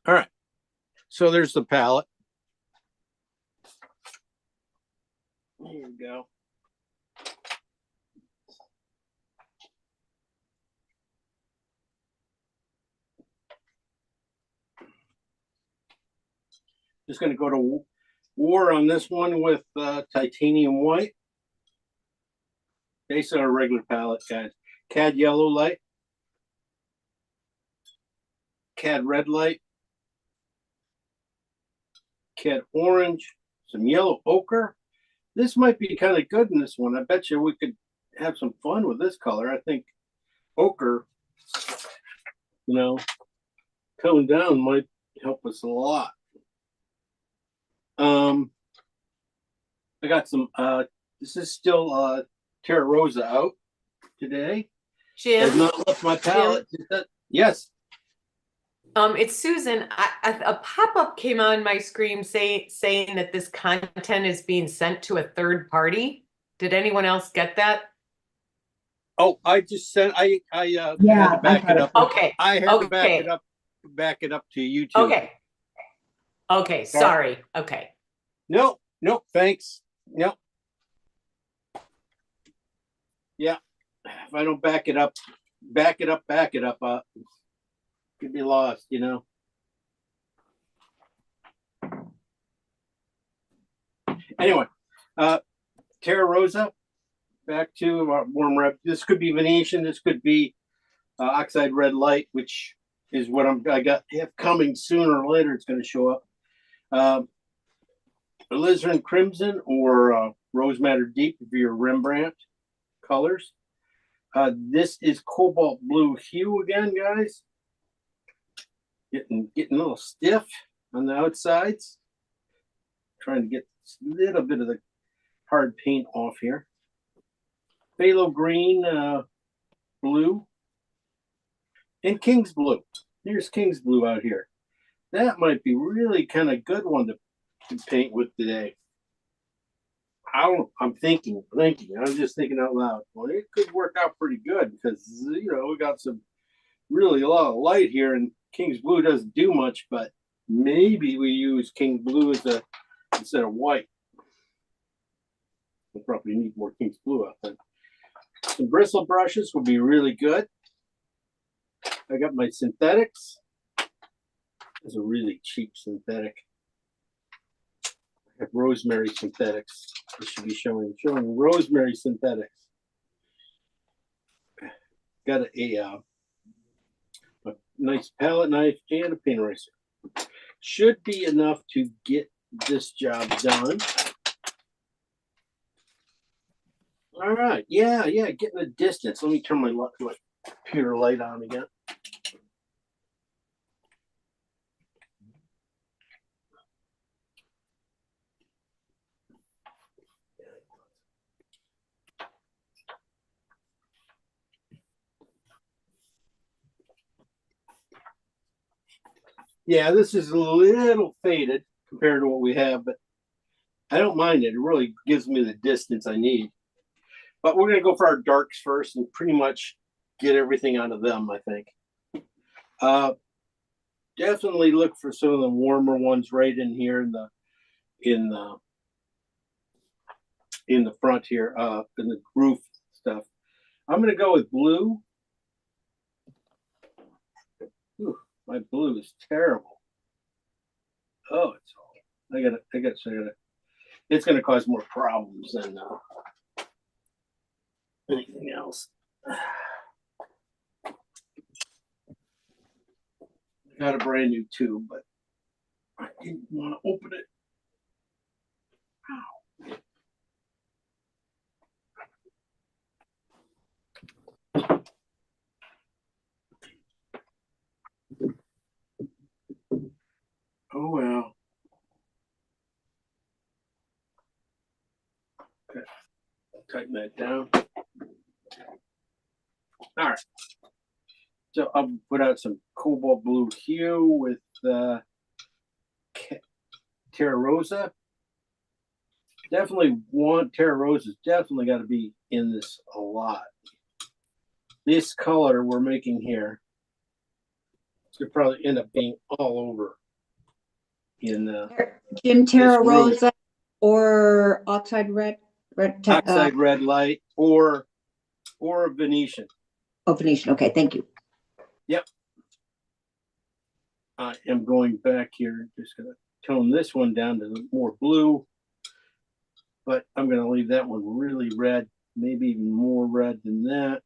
All right. So there's the palette. There you go. Just going to go to war on this one with titanium white. Based on a regular palette, guys. Cad yellow light. Cad red light. Cad orange. Some yellow ochre. This might be kind of good in this one. I bet you we could have some fun with this color. I think ochre, toned down might help us a lot. I got some this is still Terra Rosa out today. Jim, I've not left my palette. Yes. It's Susan. A pop-up came on my screen saying that this content is being sent to a third party. Did anyone else get that? Oh, I just sent. I had to back it up. Okay. I had to back it up to YouTube. Okay. Sorry. Okay. No. Thanks. No. Yeah. If I don't back it up, could be lost, Anyway, Terra Rosa, back to our warm red. This could be Venetian. This could be oxide red light, which is what I have coming sooner or later. It's going to show up. Alizarin Crimson or Rose Madder Deep for your Rembrandt colors. This is Cobalt Blue Hue again, guys. Getting a little stiff on the outsides. Trying to get a little bit of the hard paint off here. Phthalo Green Blue. And King's Blue. Here's King's Blue out here. That might be really kind of good one to paint with today. I'm thinking. I'm just thinking out loud. Well, it could work out pretty good because, we got really a lot of light here, and King's Blue doesn't do much, but maybe we use King's Blue instead of white. We'll probably need more King's Blue out there. Some bristle brushes will be really good. I got my synthetics. It's a really cheap synthetic. I have Rosemary synthetics. I should be showing Rosemary synthetics. Got a nice palette knife and a paint eraser. Should be enough to get this job done. All right. Yeah. Getting the distance. Let me turn my computer light on again. Yeah, this is a little faded compared to what we have, but I don't mind it. It really gives me the distance I need. But we're going to go for our darks first and pretty much get everything out of them, I think. Definitely look for some of the warmer ones right in here in the front here, in the roof stuff. I'm going to go with blue. Ooh, my blue is terrible. Oh, it's going to cause more problems than anything else. I got a brand new tube, but I didn't want to open it. Oh well. Okay, tighten that down. All right. So I'll put out some Cobalt Blue Hue with Terra Rosa. Definitely Terra Rosa's definitely got to be in this a lot. this color we're making here could probably end up being all over in Jim, Terra roof. Rosa or Oxide Red? Oxide Red Light or Venetian. Oh, Venetian. Okay, thank you. Yep. I am going back here. Just going to tone this one down to more blue. But I'm going to leave that one really red, maybe even more red than that.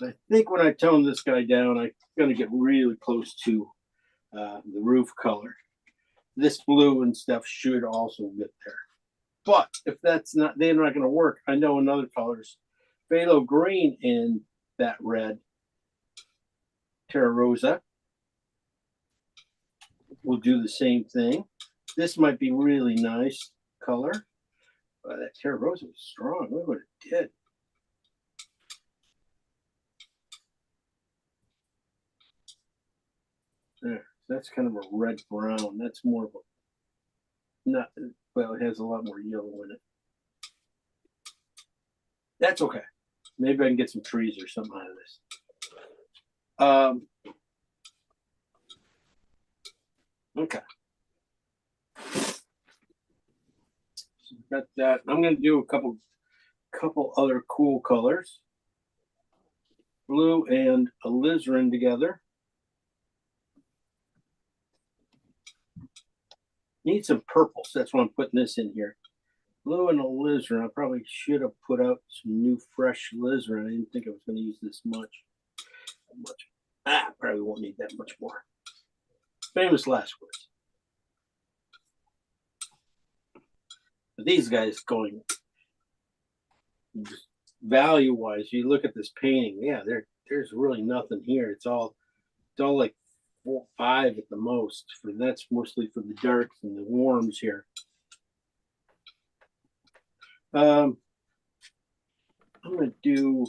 I think when I tone this guy down, I'm going to get really close to the roof color. This blue and stuff should also get there. But if that's not, they're not going to work. I know in other colors, phthalo green and that red, Terra Rosa, will do the same thing. This might be really nice color. That Terra Rosa was strong. Look what it did. There, that's kind of a red brown. That's more of a, not, well, it has a lot more yellow in it. That's okay. Maybe I can get some trees or something out of this. Okay. So got that. I'm going to do a couple other cool colors. Blue and alizarin together. Need some purples. That's why I'm putting this in here. Blue and alizarin. I probably should have put out some new fresh alizarin. I didn't think I was going to use this much. Probably won't need that much more. Famous last words. But these guys going value wise, you look at this painting, yeah, there's really nothing here. It's all like 4, 5 at the most. That's mostly for the darks and the warms here. I'm gonna do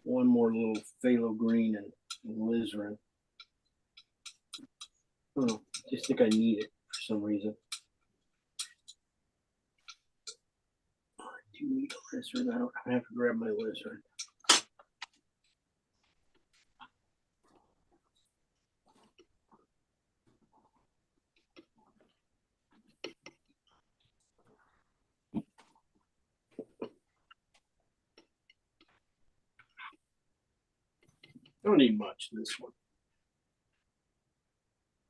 one more little phthalo green and alizarin. Oh, just think I need it for some reason. I do need alizarin out. I have to grab my alizarin. Don't need much in this one.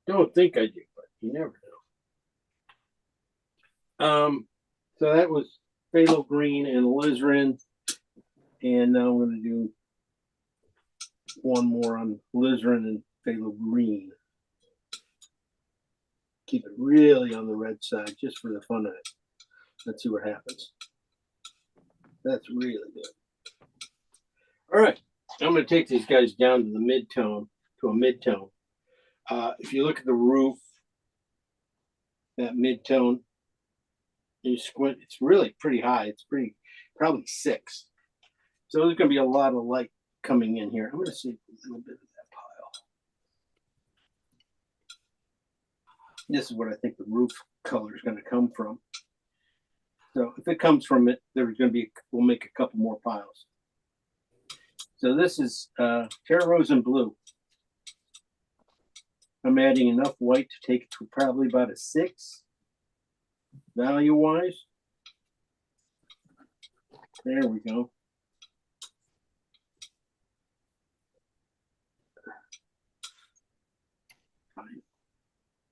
Don't think I do, but you never know. So that was phthalo green and alizarin, and now I'm going to do one more on alizarin and phthalo green. Keep it really on the red side, just for the fun of it. Let's see what happens. That's really good. All right, I'm going to take these guys down to the mid-tone, to a mid-tone. If you look at the roof, that mid-tone, you squint, it's really pretty high. It's probably 6. So there's going to be a lot of light coming in here. I'm going to see a little bit of that pile. This is what I think the roof color is going to come from. So if it comes from it, there's going to be, we'll make a couple more piles. So this is Terra Rosa and blue. I'm adding enough white to take it to probably about a 6 value-wise. There we go.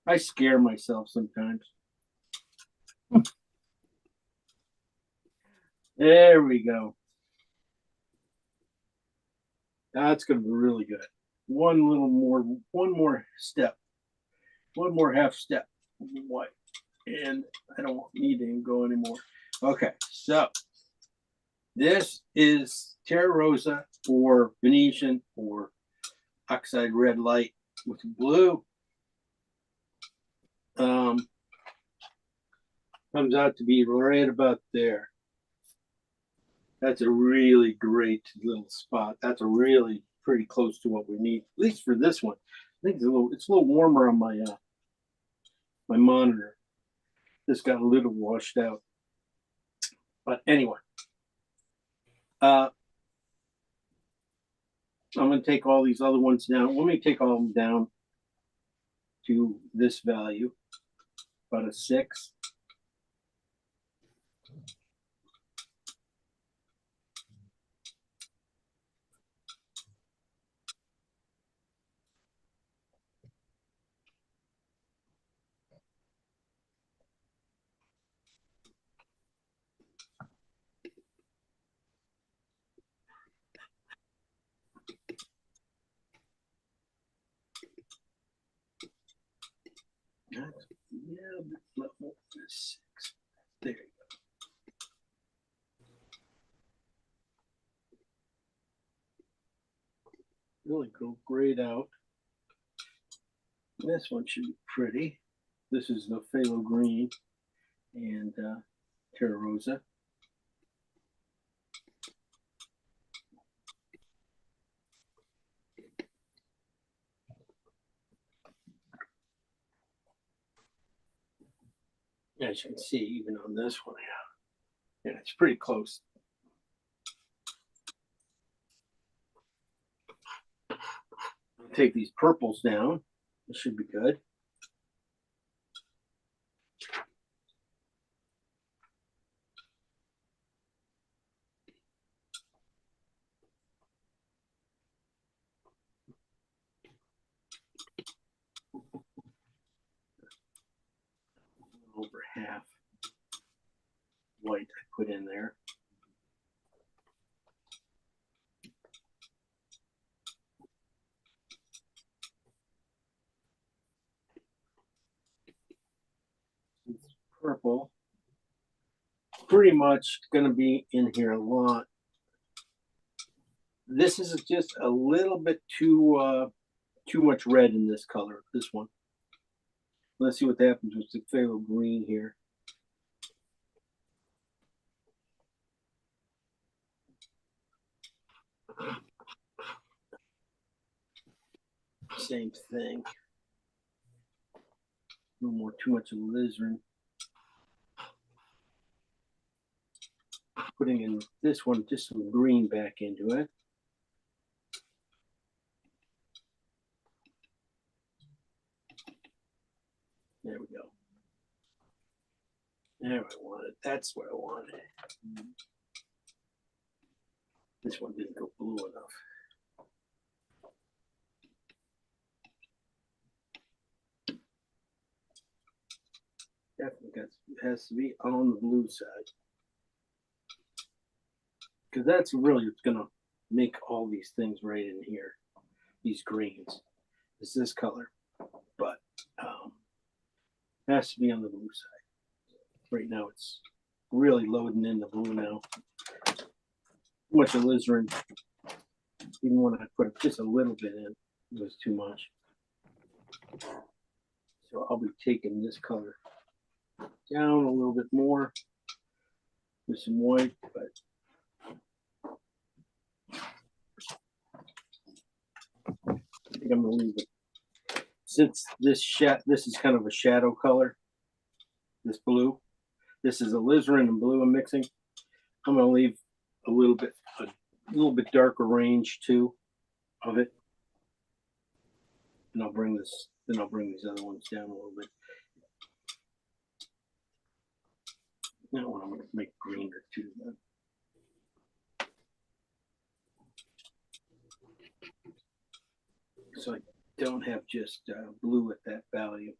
I scare myself sometimes. There we go. That's going to be really good. One more step. One more half step. White. And I don't need to go anymore. Okay, so this is Terra Rosa or Venetian or Oxide Red Light with blue. Comes out to be right about there. That's a really great little spot. That's a really pretty close to what we need, at least for this one. I think it's a little warmer on my my monitor. This got a little washed out. But anyway, I'm going to take all these other ones down. Let me take all of them down to this value, about a 6. Yeah, level 6. There you go. Really go grayed out. This one should be pretty. This is the phthalo green and Terra Rosa. As you can see, even on this one, yeah, it's pretty close. Take these purples down. It should be good. Over half white I put in there. It's purple. Pretty much going to be in here a lot. This is just a little bit too much red in this color. This one. Let's see what happens with the phthalo green here. Same thing. No more too much alizarin. Putting in this one just some green back into it. There we go. There I want it. That's what I wanted. This one didn't go blue enough. Definitely has to be on the blue side. Because that's really what's going to make all these things right in here. These greens. Is this color. But it has to be on the blue side. Right now it's really loading in the blue now. Too much alizarin. Even when I put just a little bit in, it was too much. So I'll be taking this color down a little bit more with some white, but I think I'm going to leave it. Since this is kind of a shadow color, this blue, this is alizarin and blue I'm mixing. I'm going to leave a little bit darker range too of it, and I'll bring this. Then I'll bring these other ones down a little bit. Now I'm going to make greener too. Then. So I don't have just blue at that value.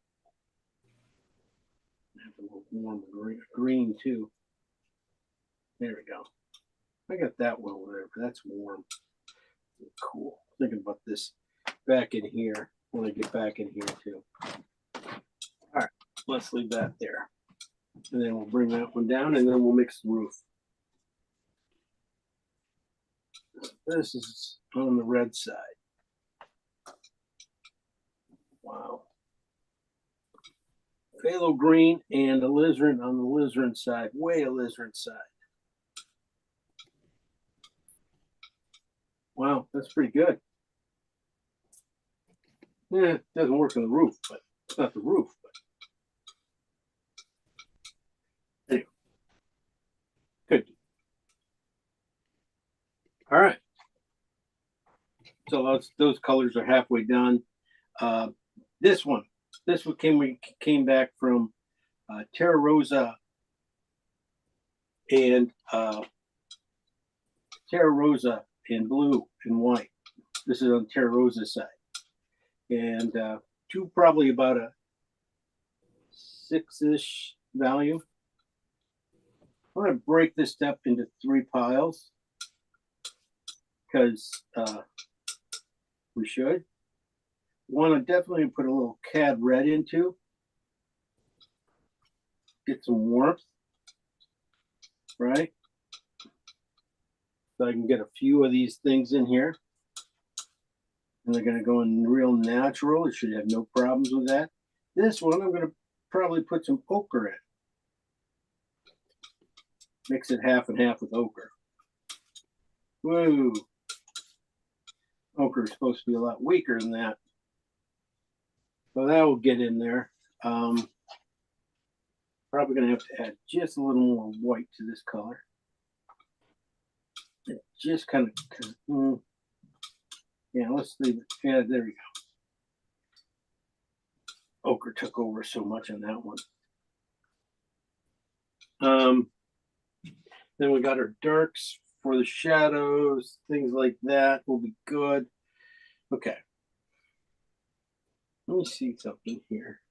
I have a little warm green too. There we go. I got that one over there, but that's warm. Cool. Thinking about this back in here when I get back in here too. All right, let's leave that there. And then we'll bring that one down and then we'll mix the roof. This is on the red side. Wow. Phthalo green and alizarin on the alizarin side, way alizarin side. Wow, that's pretty good. Yeah, it doesn't work on the roof, but it's not the roof. But anyway. Good. All right. So those colors are halfway done. This one we came back from Terra Rosa and Terra Rosa in blue and white. This is on Terra Rosa's side. And two probably about a 6-ish value. I'm going to break this up into 3 piles because we should. Want to definitely put a little cad red into. Get some warmth, right? So I can get a few of these things in here. And they're going to go in real natural. You should have no problems with that. This one, I'm going to probably put some ochre in. Mix it half and half with ochre. Woo! Ochre is supposed to be a lot weaker than that. So that will get in there. Probably going to have to add just a little more white to this color. It just kind of, yeah, let's leave it. Yeah, there we go. Ochre took over so much on that one. Then we got our darks for the shadows, things like that will be good. Okay. Let me see something here.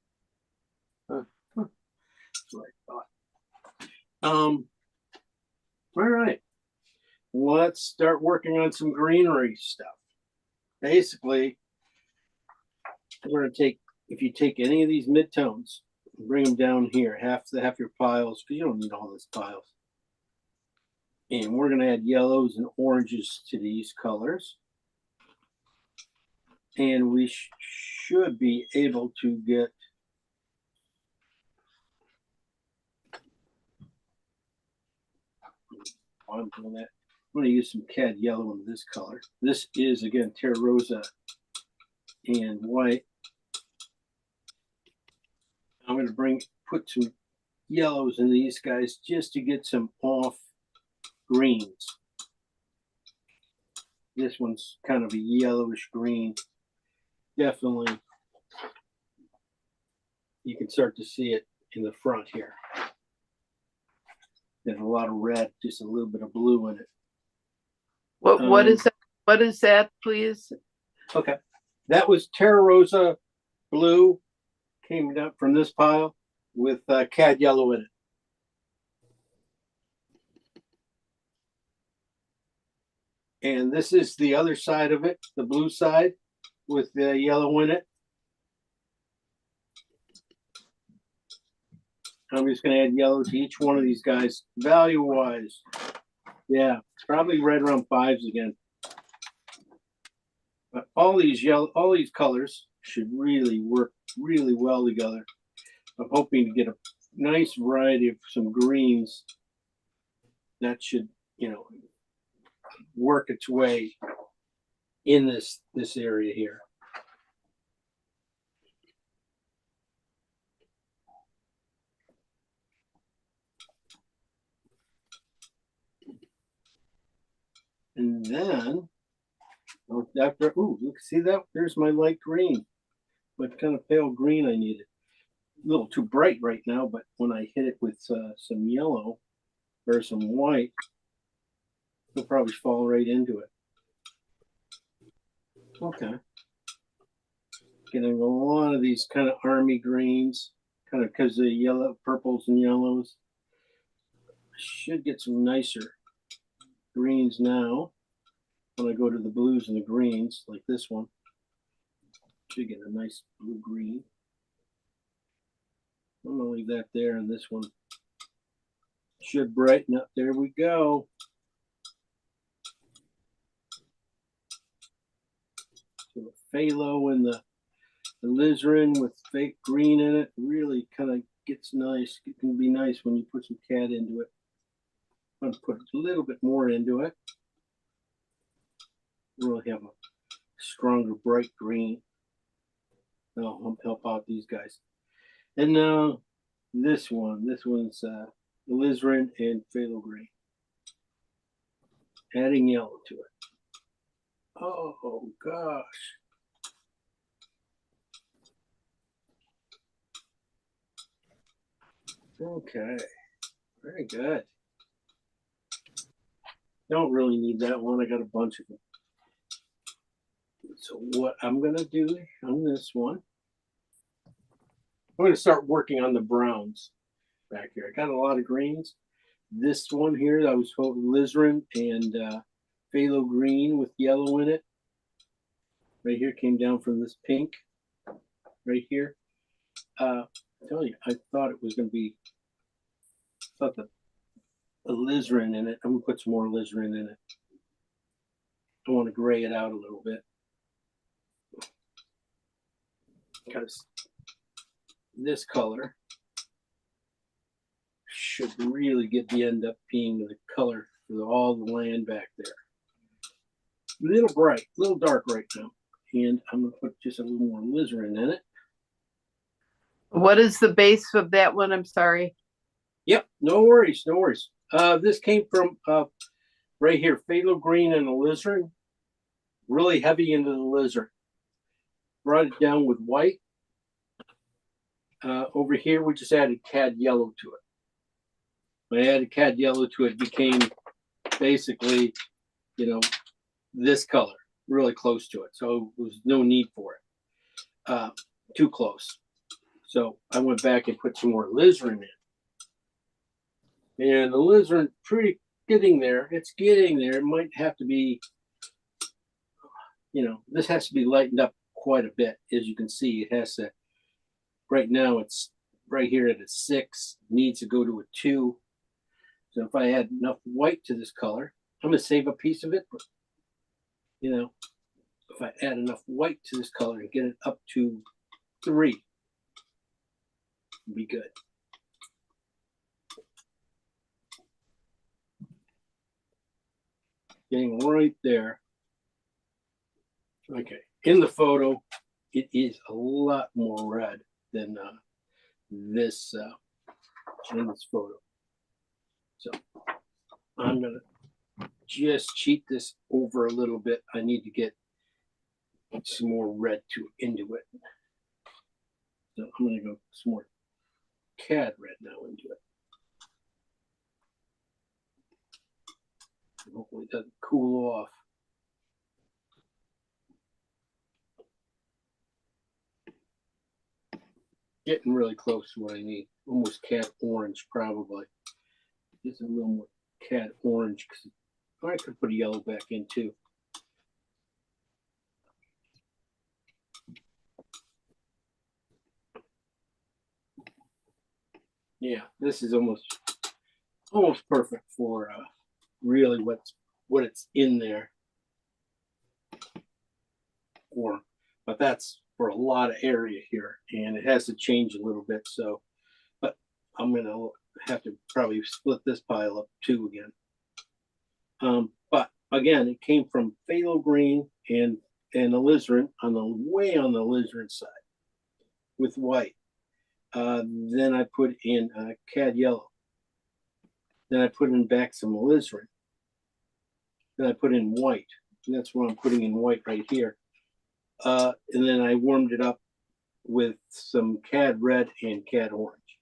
That's what I thought. All right. Let's start working on some greenery stuff. Basically, we're going to take, if you take any of these midtones, bring them down here, half your piles, because you don't need all these piles. And we're going to add yellows and oranges to these colors. And we should be able to get I'm doing that. I'm going to use some cad yellow in this color. This is, again, Terra Rosa and white. I'm going to put some yellows in these guys just to get some off greens. This one's kind of a yellowish green. Definitely, you can start to see it in the front here. There's a lot of red, just a little bit of blue in it. What is that? What is that, please? Okay. That was Terra Rosa blue, came up from this pile with cad yellow in it. And this is the other side of it, the blue side with the yellow in it. I'm just going to add yellow to each one of these guys. Value-wise, yeah, probably right around 5s again. But all these colors should really work really well together. I'm hoping to get a nice variety of some greens that should, work its way in this area here. And then after, look, see that? There's my light green. What kind of pale green I needed. A little too bright right now, but when I hit it with some yellow or some white, it'll probably fall right into it. Okay. Getting a lot of these kind of army greens, kind of because of the yellow, purples and yellows. Should get some nicer greens now when I go to the blues and the greens like this one. Should get a nice blue green. I'm gonna leave that there, and this one should brighten up. There we go. So the phthalo and the alizarin with fake green in it really kind of gets nice. It can be nice when you put some cad into it. I'm gonna put a little bit more into it. Really have a stronger bright green. That'll help out these guys. And now this one's alizarin and phthalo green. adding yellow to it. Oh gosh. Okay, very good. Don't really need that one. I got a bunch of them. So what I'm gonna do on this one, I'm gonna start working on the browns back here. I got a lot of greens. This one here, that was called alizarin and phthalo green with yellow in it. Right here came down from this pink. Right here. I tell you, I thought it was gonna be. Thought the alizarin in it. I'm gonna put some more alizarin in it. I want to gray it out a little bit. Because this color should really get the end up being the color for all the land back there. A little bright, a little dark right now. And I'm going to put just a little more alizarin in it. What is the base of that one? I'm sorry. Yep, no worries, no worries. This came from right here, phthalo green and alizarin. Really heavy into the alizarin. Brought it down with white. Over here, we just added cad yellow to it. When I added cad yellow to it, it became basically, you know, this color, really close to it. So there was no need for it. Too close. So I went back and put some more alizarin in. And the alizarin, pretty getting there. It's getting there. It might have to be, you know, this has to be lightened up quite a bit. As you can see, it has to, right now it's right here at a 6, needs to go to a 2. So if I add enough white to this color, I'm going to save a piece of it. But, you know, if I add enough white to this color and get it up to 3, it'll be good. Getting right there. Okay, in the photo, it is a lot more red than this in this photo. So I'm gonna just cheat this over a little bit. I need to get some more red into it. So I'm gonna go some more cad red now into it. Hopefully it doesn't cool off. Getting really close to what I need. Almost cad orange, probably. Just a little more cad orange, because I could put a yellow back in too. Yeah, this is almost perfect for really what it's in there for. But that's for a lot of area here, and it has to change a little bit. So, but I'm gonna have to probably split this pile up too again. But again, it came from phthalo green and alizarin on the alizarin side with white. Then I put in cad yellow. Then I put in back some alizarin. Then I put in white. And that's what I'm putting in white right here. And then I warmed it up with some cad red and cad orange,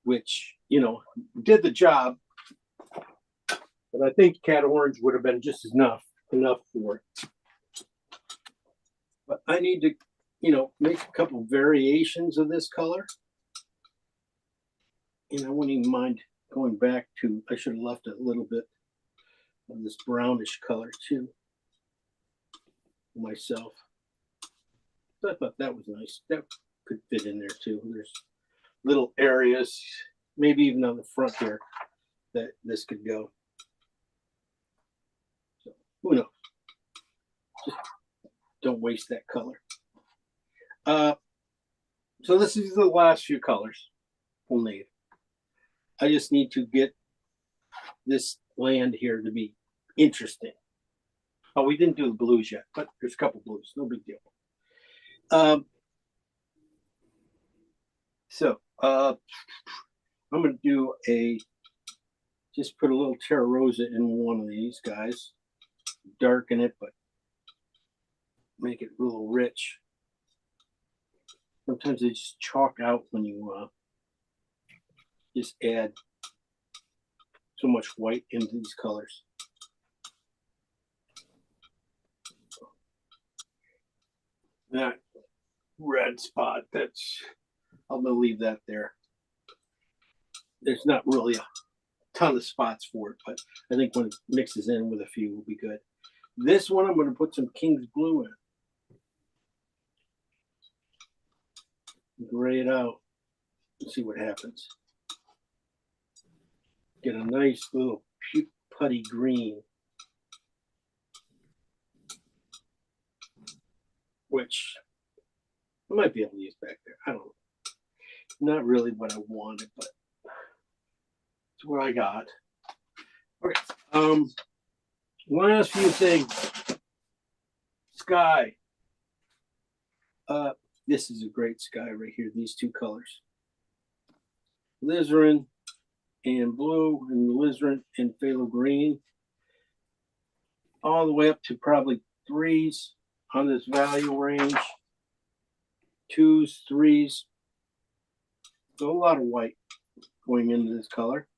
which, you know, did the job. But I think cad orange would have been just enough for it. But I need to, you know, make a couple variations of this color. And I wouldn't even mind going back to, I should have left a little bit of this brownish color too myself. So I thought that was nice. That could fit in there too. There's little areas, maybe even on the front here, that this could go. So who knows? Just don't waste that color. So this is the last few colors we'll need. I just need to get this land here to be interesting. Oh, we didn't do the blues yet, but there's a couple blues, no big deal. So I'm going to do a just put a little Terra Rosa in one of these guys, darken it, but make it a little rich. Sometimes they just chalk out when you just add so much white into these colors. That red spot, I'm gonna leave that there. There's not really a ton of spots for it, but I think when it mixes in with a few will be good. This one, I'm gonna put some King's Blue in. Gray it out and see what happens. Get a nice little putty green, which I might be able to use back there. I don't know. Not really what I wanted, but it's what I got. Okay. Last few things. Sky. This is a great sky right here. These two colors. Alizarin and blue, and alizarin and phthalo green. All the way up to probably 3s on this value range. 2s, 3s. So a lot of white going into this color.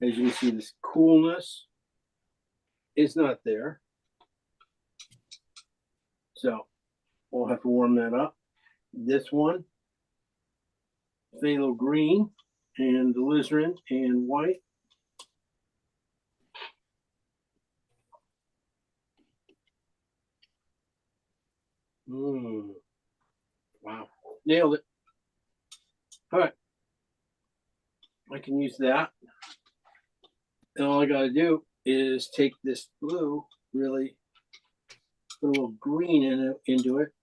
As you can see, this coolness is not there. So we'll have to warm that up. This one, phthalo green and alizarin and white. Wow, nailed it. All right, I can use that. And all I got to do is take this blue, really put a little green into it,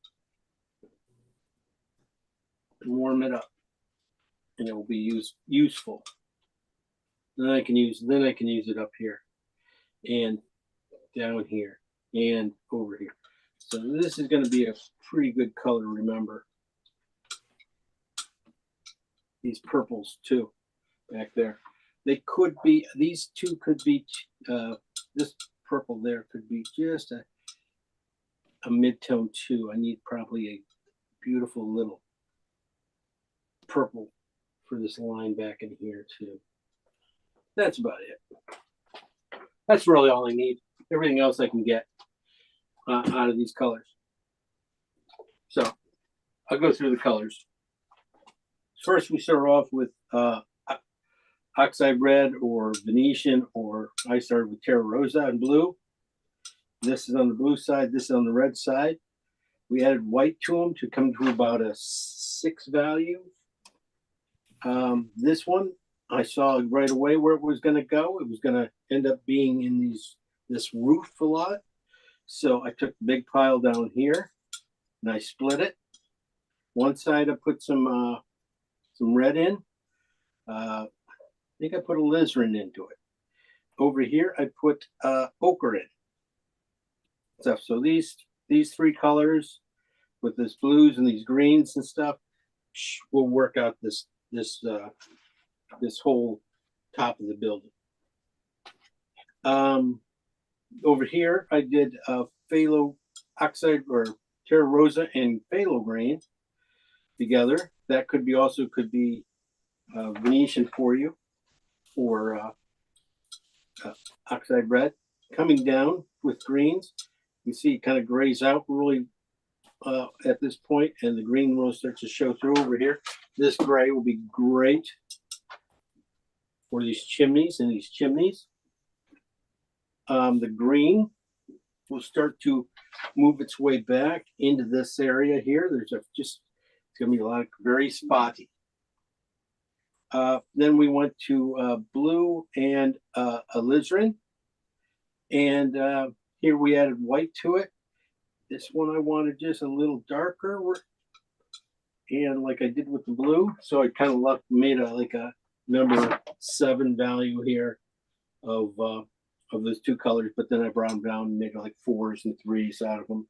and warm it up, and it will be useful. Then I can use it up here, and down here, and over here. So this is going to be a pretty good color to remember. These purples too, back there. They could be, these two could be, this purple there could be just a mid-tone too. I need probably a beautiful little purple for this line back in here too. That's about it. That's really all I need. Everything else I can get out of these colors. So I'll go through the colors. First, we start off with Oxide Red or Venetian, or I started with Terra Rosa and blue. This is on the blue side, this is on the red side. We added white to them to come to about a 6 value. This one, I saw right away where it was going to go. It was going to end up being in this roof a lot. So I took the big pile down here and I split it. One side I put some red in. I think I put alizarin into it. Over here I put ochre in. Stuff. So these 3 colors with this blues and these greens and stuff will work out this whole top of the building. Over here I did phthalo oxide or Terra Rosa and phthalo green together. That could be Venetian for you, or oxide red. Coming down with greens, you see it kind of grays out really at this point, and the green really starts to show through over here. This gray will be great for these chimneys and these chimneys. The green will start to move its way back into this area here. It's going to be a lot of very spotty. Then we went to blue and alizarin, and here we added white to it. This one I wanted just a little darker, and like I did with the blue, so I kind of made a number 7 value here of those 2 colors, but then I brought them down and made it like 4s and 3s out of them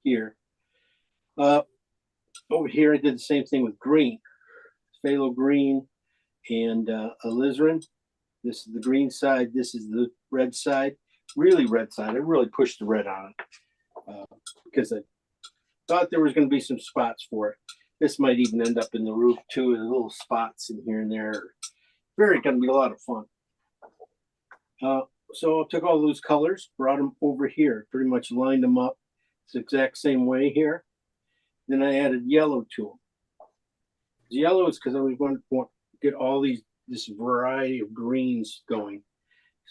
here. Over here I did the same thing with green, phthalo green and alizarin. This is the green side. This is the red side. Really red side. I really pushed the red on it because I thought there was going to be some spots for it. This might even end up in the roof too, with little spots in here and there. Very going to be a lot of fun. So I took all those colors, brought them over here, pretty much lined them up. It's the exact same way here. Then I added yellow to them. The yellow is because I was going to get all this variety of greens going.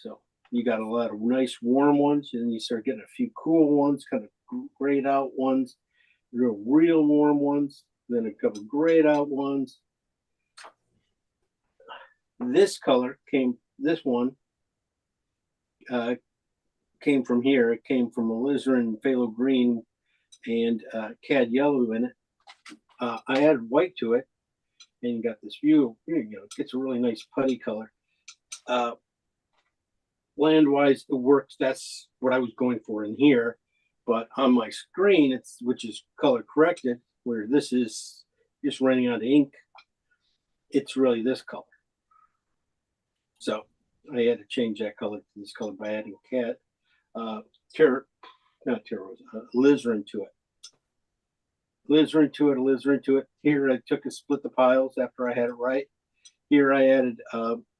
So you got a lot of nice warm ones, and then you start getting a few cool ones, kind of grayed out ones, real warm ones, then a couple grayed out ones. This color this one came from here. It came from alizarin, phthalo green, and cad yellow in it. I added white to it, and you got this view. It gets a really nice putty color. Land-wise, it works. That's what I was going for in here. But on my screen, which is color corrected, where this is just running out of ink, it's really this color. So I had to change that color to this color by adding alizarin to it. Alizarin to it. Here I took and split the piles after I had it right. Here I added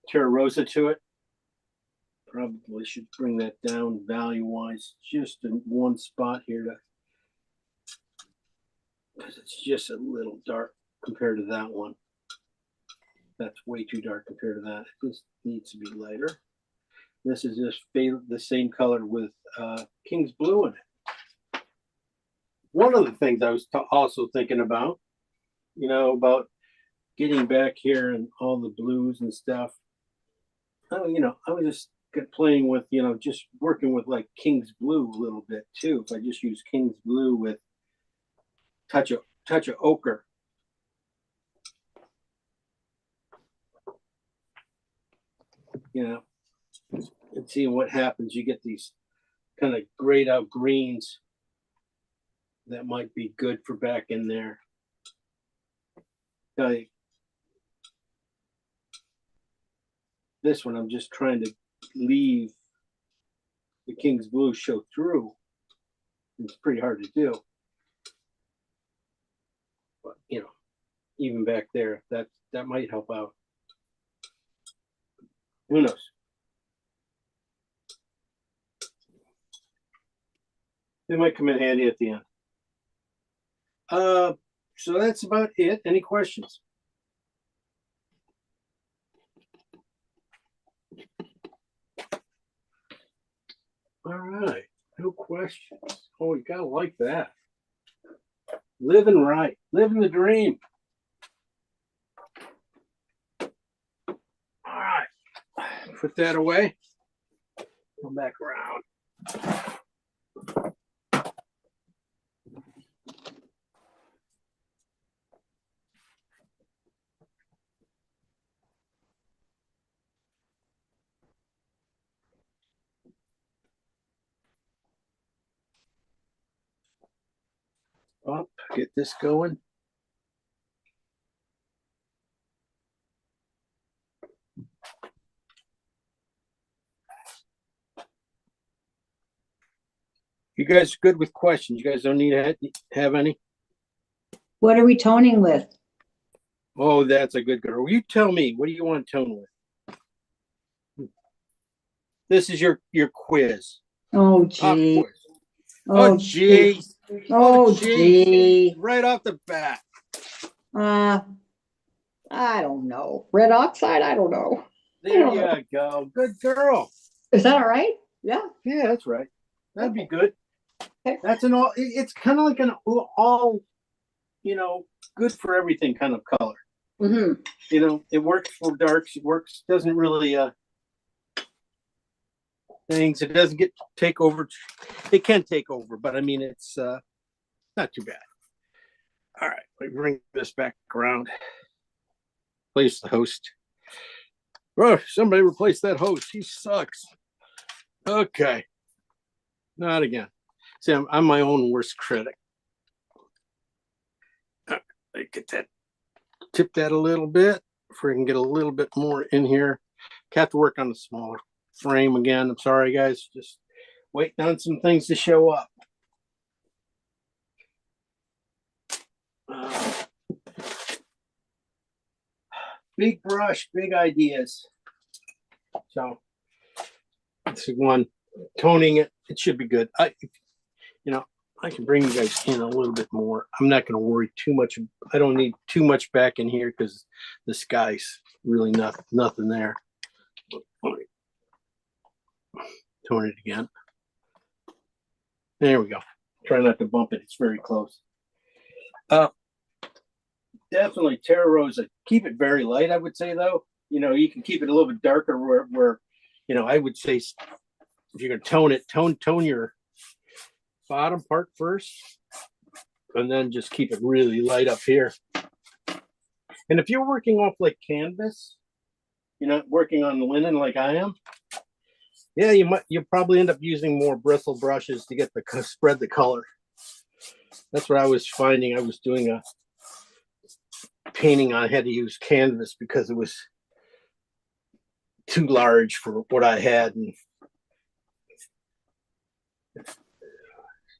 Terra Rosa to it. Probably should bring that down value-wise, just in one spot here, because it's just a little dark compared to that one. That's way too dark compared to that. This needs to be lighter. This is just the same color with King's Blue in it. One of the things I was also thinking about, about getting back here and all the blues and stuff. I was just playing with, just working with like King's Blue a little bit too. If I just use King's Blue with touch of ochre. And seeing what happens. You get these kind of grayed out greens that might be good for back in there. This one, I'm just trying to leave the King's Blue show through. It's pretty hard to do. But, even back there, that might help out. Who knows? It might come in handy at the end. So that's about it. Any questions? All right, no questions. Oh, you gotta like that. Living right, living the dream. All right, put that away. Come back around. Up, get this going. You guys good with questions? You guys don't need to have any? What are we toning with? Oh, that's a good girl. You tell me, what do you want to tone with? This is your quiz. Oh, Pop gee. quiz. Oh, geez. Oh, gee. Right off the bat. I don't know. Red oxide? I don't know. There you go. Good girl. Is that all right? Yeah. Yeah, that's right. That'd be good. Okay. That's it's kind of like an all, good for everything kind of color. Mm-hmm. It works for darks. It works, doesn't really, things. It doesn't take over. It can take over, but I mean, it's not too bad. All right, let me bring this back around. Replace the host. Oh, somebody replace that host. He sucks. Okay. Not again. See, I'm my own worst critic. Get that, tip that a little bit if we can get a little bit more in here. Have to work on the smaller frame again. I'm sorry, guys. Just waiting on some things to show up. Big brush, big ideas. So this is one. Toning it, it should be good. I can bring you guys in a little bit more. I'm not going to worry too much. I don't need too much back in here because the sky's really nothing there. Tone it again. There we go. Try not to bump it. It's very close. Definitely Terra Rosa. Keep it very light, I would say, though. You can keep it a little bit darker where I would say if you're going to tone it, tone your bottom part first, and then just keep it really light up here. And if you're working off like canvas, you're not working on linen like I am, yeah, you'll probably end up using more bristle brushes to get spread the color. That's what I was finding. I was doing a painting, I had to use canvas because it was too large for what I had, and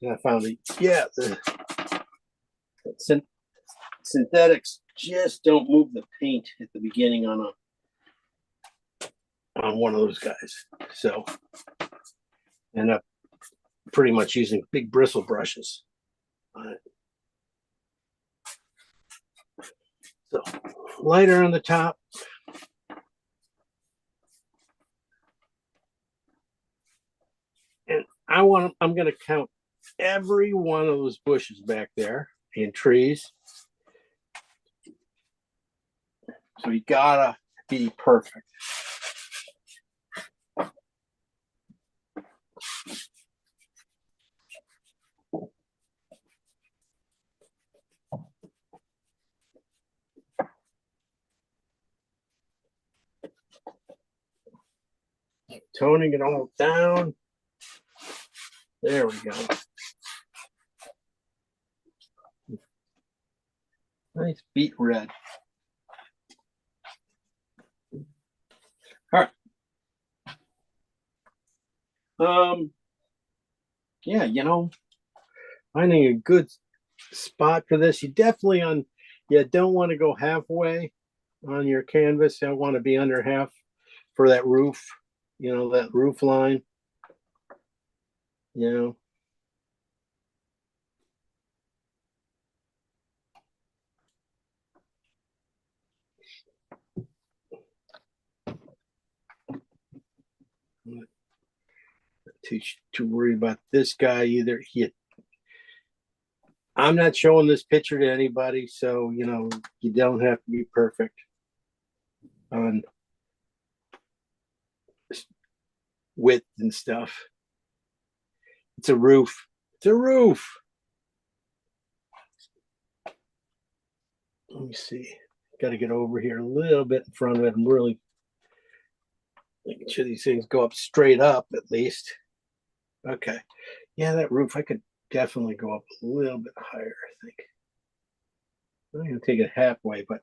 I found it. Yeah, the synthetics just don't move the paint at the beginning on one of those guys. So end up pretty much using big bristle brushes on it. So lighter on the top. And I'm going to count every one of those bushes back there and trees. So you gotta be perfect. Toning it all down. There we go. Nice beet red. All right. Yeah, finding a good spot for this. You don't want to go halfway on your canvas. You want to be under half for that roof, that roof line. Too worried about this guy either. I'm not showing this picture to anybody, so you don't have to be perfect on width and stuff. It's a roof. It's a roof. Let me see. Got to get over here a little bit in front of it. I'm really making sure these things go up straight up at least. Okay. Yeah, that roof, I could definitely go up a little bit higher, I think. I'm going to take it halfway, but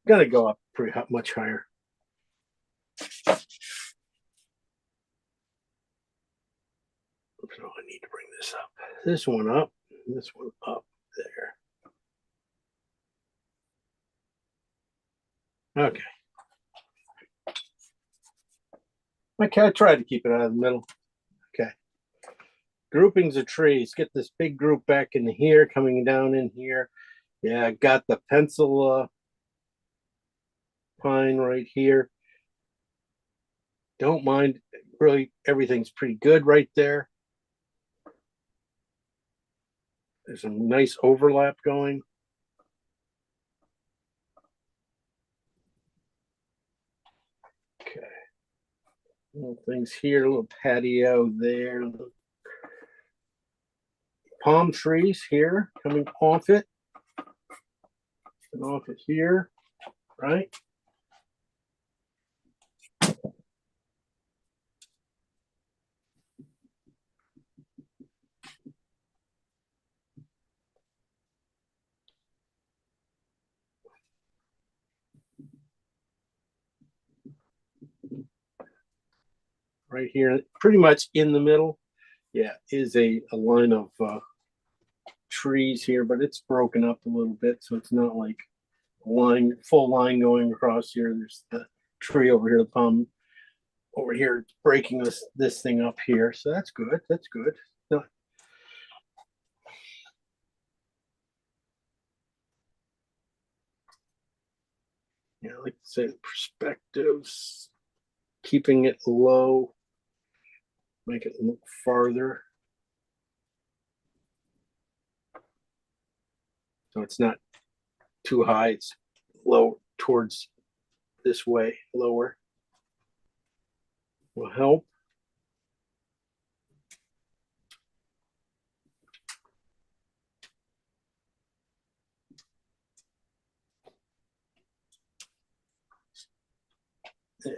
got to go up pretty much higher. So I need to bring this up. This one up. This one up there. Okay. Okay, I tried to keep it out of the middle. Okay. Groupings of trees. Get this big group back in here, coming down in here. Yeah, I got the pencil pine right here. Don't mind. Really, everything's pretty good right there. There's a nice overlap going. Okay. Little things here, a little patio there. Palm trees here coming off it. And off it here, right? right here, pretty much in the middle. Yeah, is a line of trees here, but it's broken up a little bit, so it's not like a line, full line going across here. There's the tree over here, the palm over here, breaking this thing up here. So that's good. That's good. No, yeah, like I say, perspectives, keeping it low, make it look farther. So it's not too high, it's low towards this way, lower. Will help. And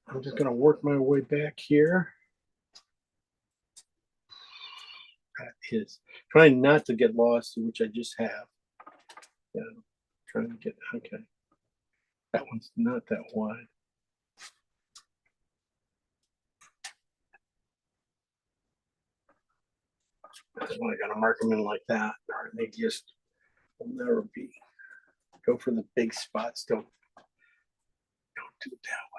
I'm just going to work my way back here. That is trying not to get lost, which I just have. Yeah, trying to get, okay. That one's not that wide. That's why I got to mark them in like that, or they just will never be. Go for the big spots. Don't do it that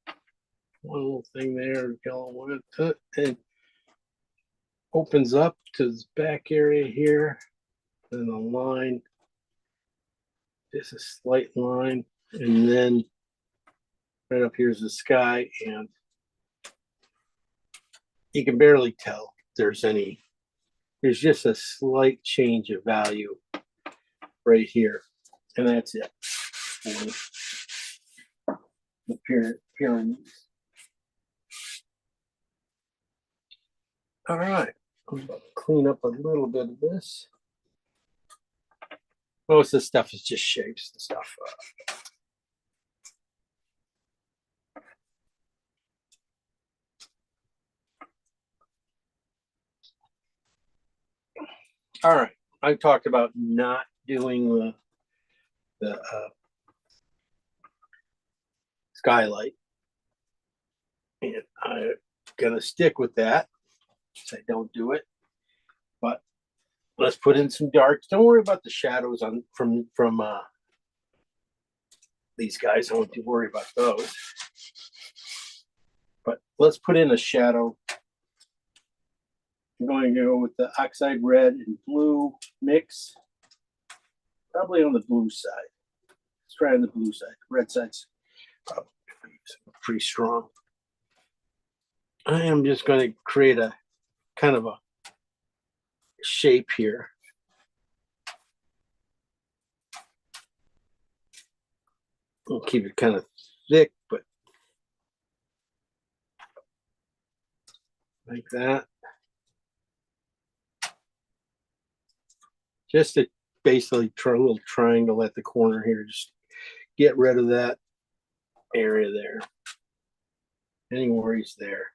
way. One little thing there, yellow one, it opens up to this back area here, and the line, just a slight line, and then right up here's the sky, and you can barely tell there's just a slight change of value right here, and that's it for the pyramids. All right, I'm going to clean up a little bit of this. Most of the stuff is just shapes and stuff. All right, I talked about not doing the skylight, and I'm gonna stick with that. So I don't do it, but let's put in some darks. Don't worry about the shadows on from these guys. I don't have to worry about those. But let's put in a shadow. I'm going to go with the oxide red and blue mix. Probably on the blue side. Let's try on the blue side. Red side's probably pretty strong. I am just going to create a kind of a shape here. We'll keep it kind of thick, but like that. Just to basically try a little triangle at the corner here. Just get rid of that area there. Any worries there?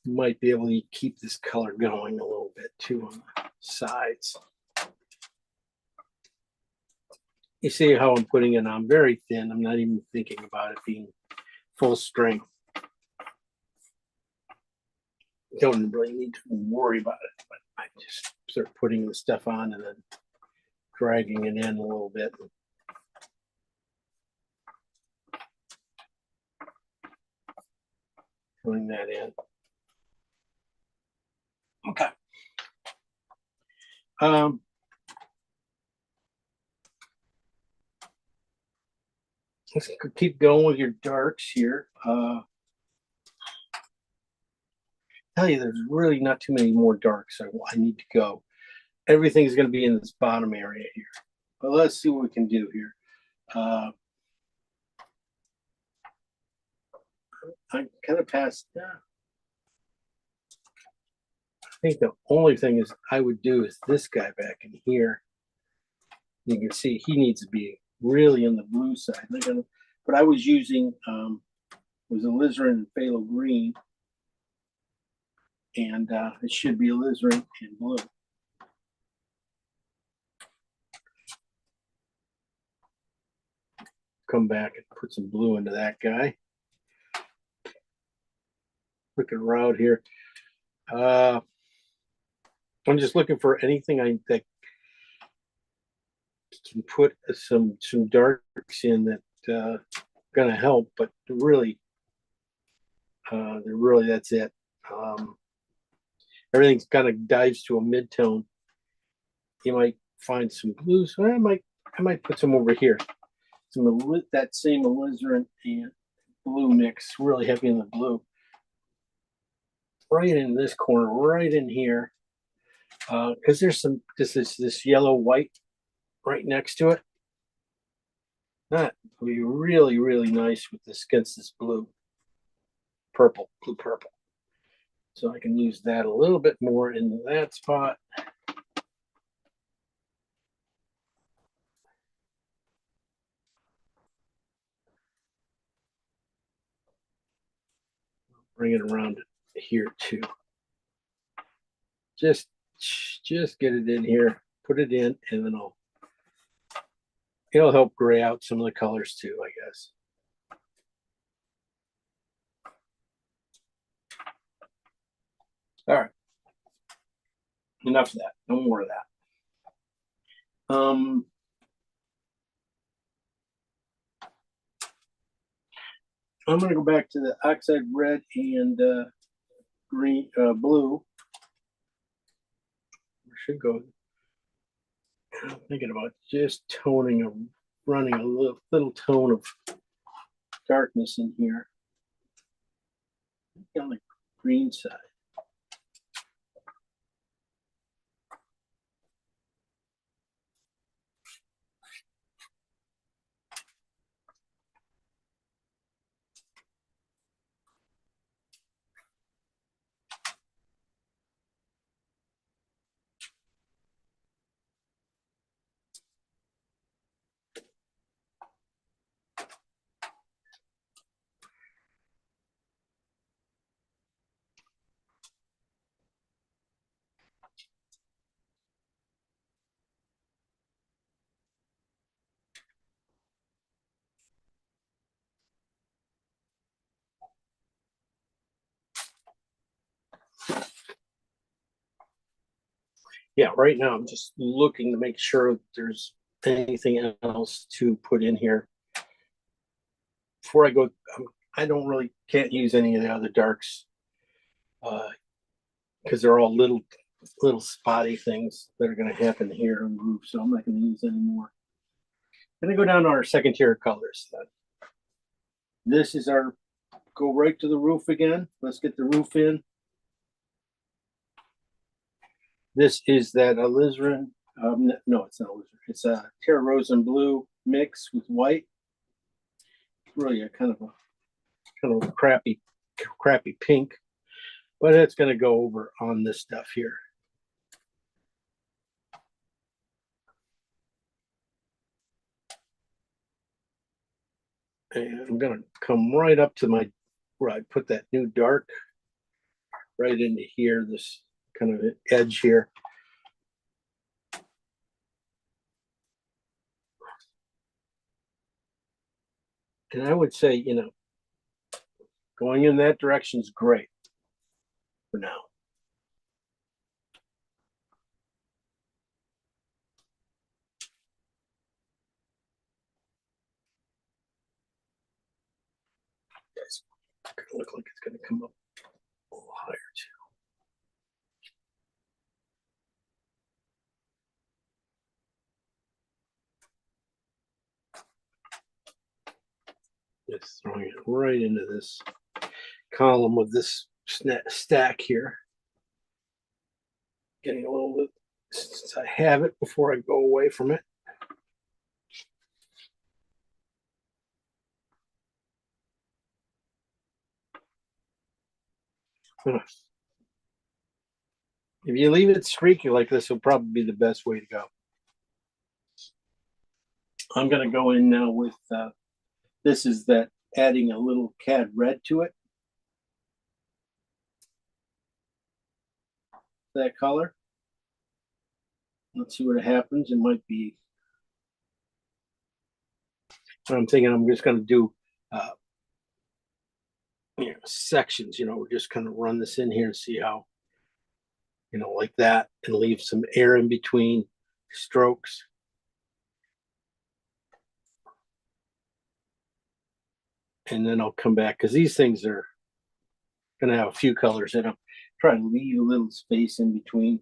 You might be able to keep this color going a little bit too on the sides. You see how I'm putting it on very thin. I'm not even thinking about it being full strength. Don't really need to worry about it, but I just start putting the stuff on and then dragging it in a little bit. Putting that in. Okay. Let's keep going with your darks here. Tell you there's really not too many more darks I need to go. Everything's going to be in this bottom area here. But let's see what we can do here. I kind of passed that. I think the only thing is I would do is this guy back in here. You can see he needs to be really on the blue side. But I was using was alizarin and phthalo green. and it should be alizarin and blue. Come back and put some blue into that guy. Looking around here. I'm just looking for anything that can put some darks in that gonna help, but really that's it. Everything's kind of dives to a mid-tone. You might find some blues. So I might put some over here. That same alizarin and blue mix, really heavy in the blue. Right in this corner, right in here. Because there's this yellow white right next to it. That would be really, really nice with this against this blue purple. So I can use that a little bit more in that spot. Bring it around here too. Just get it in here, put it in, and then it'll help gray out some of the colors too, I guess. All right. Enough of that. No more of that. I'm going to go back to the oxide red and green, blue. I should go. I'm thinking about just running a little tone of darkness in here on the green side. Yeah, right now I'm just looking to make sure there's anything else to put in here. Before I go, I can't use any of the other darks because they're all little spotty things that are going to happen here on the roof, so I'm not going to use any more. I'm going to go down to our second tier of colors. This is go right to the roof again. Let's get the roof in. This is that alizarin. No, it's not alizarin. It's a Terra Rosa and blue mix with white. Really a kind of a crappy pink, but it's going to go over on this stuff here. And I'm going to come right up to where I put that new dark right into here, this kind of edge here. And I would say, going in that direction is great for now. It's going to look like it's going to come up a little higher too. Just throwing it right into this column of this stack here. Getting a little bit, since I have it before I go away from it. If you leave it streaky like this, it'll probably be the best way to go. I'm going to go in now with, this is that adding a little cad red to it. that color. Let's see what happens. It might be. I'm thinking I'm just going to do sections. We're just going to run this in here and see how, like that, and leave some air in between strokes. And then I'll come back because these things are going to have a few colors in them. Try to leave a little space in between.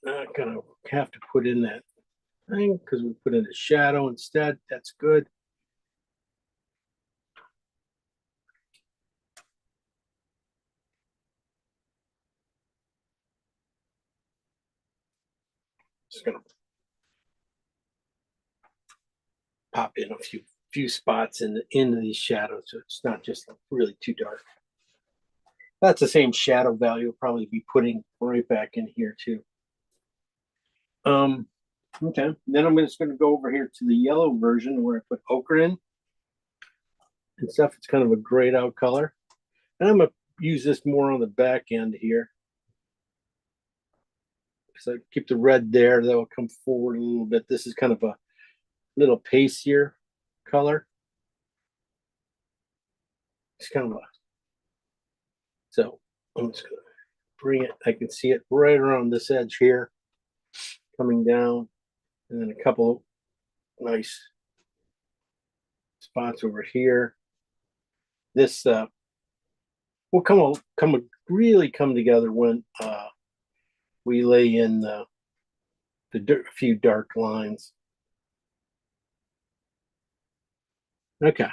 Not gonna have to put in that thing because we put in a shadow instead. That's good. Just gonna pop in a few spots into these shadows so it's not just really too dark. That's the same shadow value. I'll probably be putting right back in here too. Okay. Then I'm just going to go over here to the yellow version where I put ochre in and stuff. It's kind of a grayed out color. And I'm going to use this more on the back end here. So keep the red there. That will come forward a little bit. This is kind of a little pastier color. It's kind of a, so I'm just going to bring it. I can see it right around this edge here coming down. And then a couple nice spots over here. This will really come together when we lay in the few dark lines. Okay,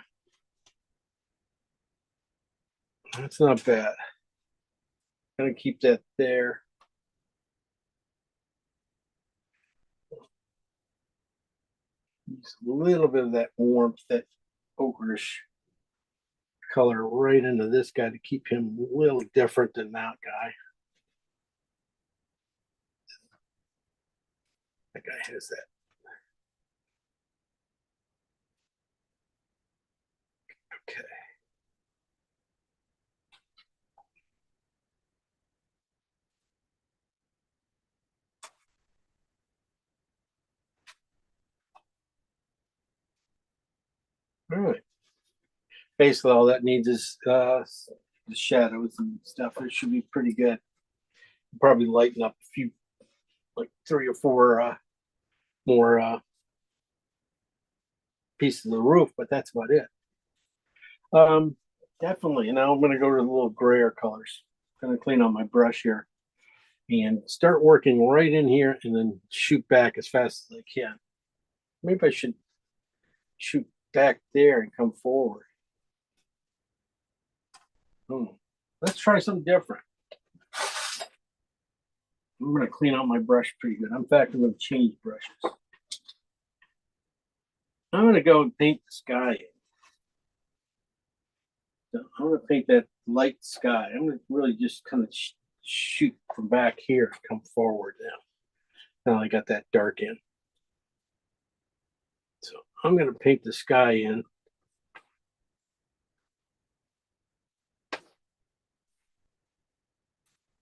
that's not bad. Gonna keep that there. Use a little bit of that warmth, that ochreish color right into this guy to keep him a little different than that guy. That guy has that. Okay. All right. Basically, all that needs is the shadows and stuff. It should be pretty good. Probably lighten up a few, like 3 or 4 more pieces of the roof, but that's about it. Definitely. Now I'm going to go to the little grayer colors. I'm going to clean out my brush here and start working right in here and then shoot back as fast as I can. Maybe I should shoot back there and come forward. Let's try something different. I'm going to clean out my brush pretty good. In fact, I'm going to change brushes. I'm going to go and paint the sky in. So I'm going to paint that light sky. I'm going to really just kind of shoot from back here and come forward now. Now I got that dark in. So I'm going to paint the sky in.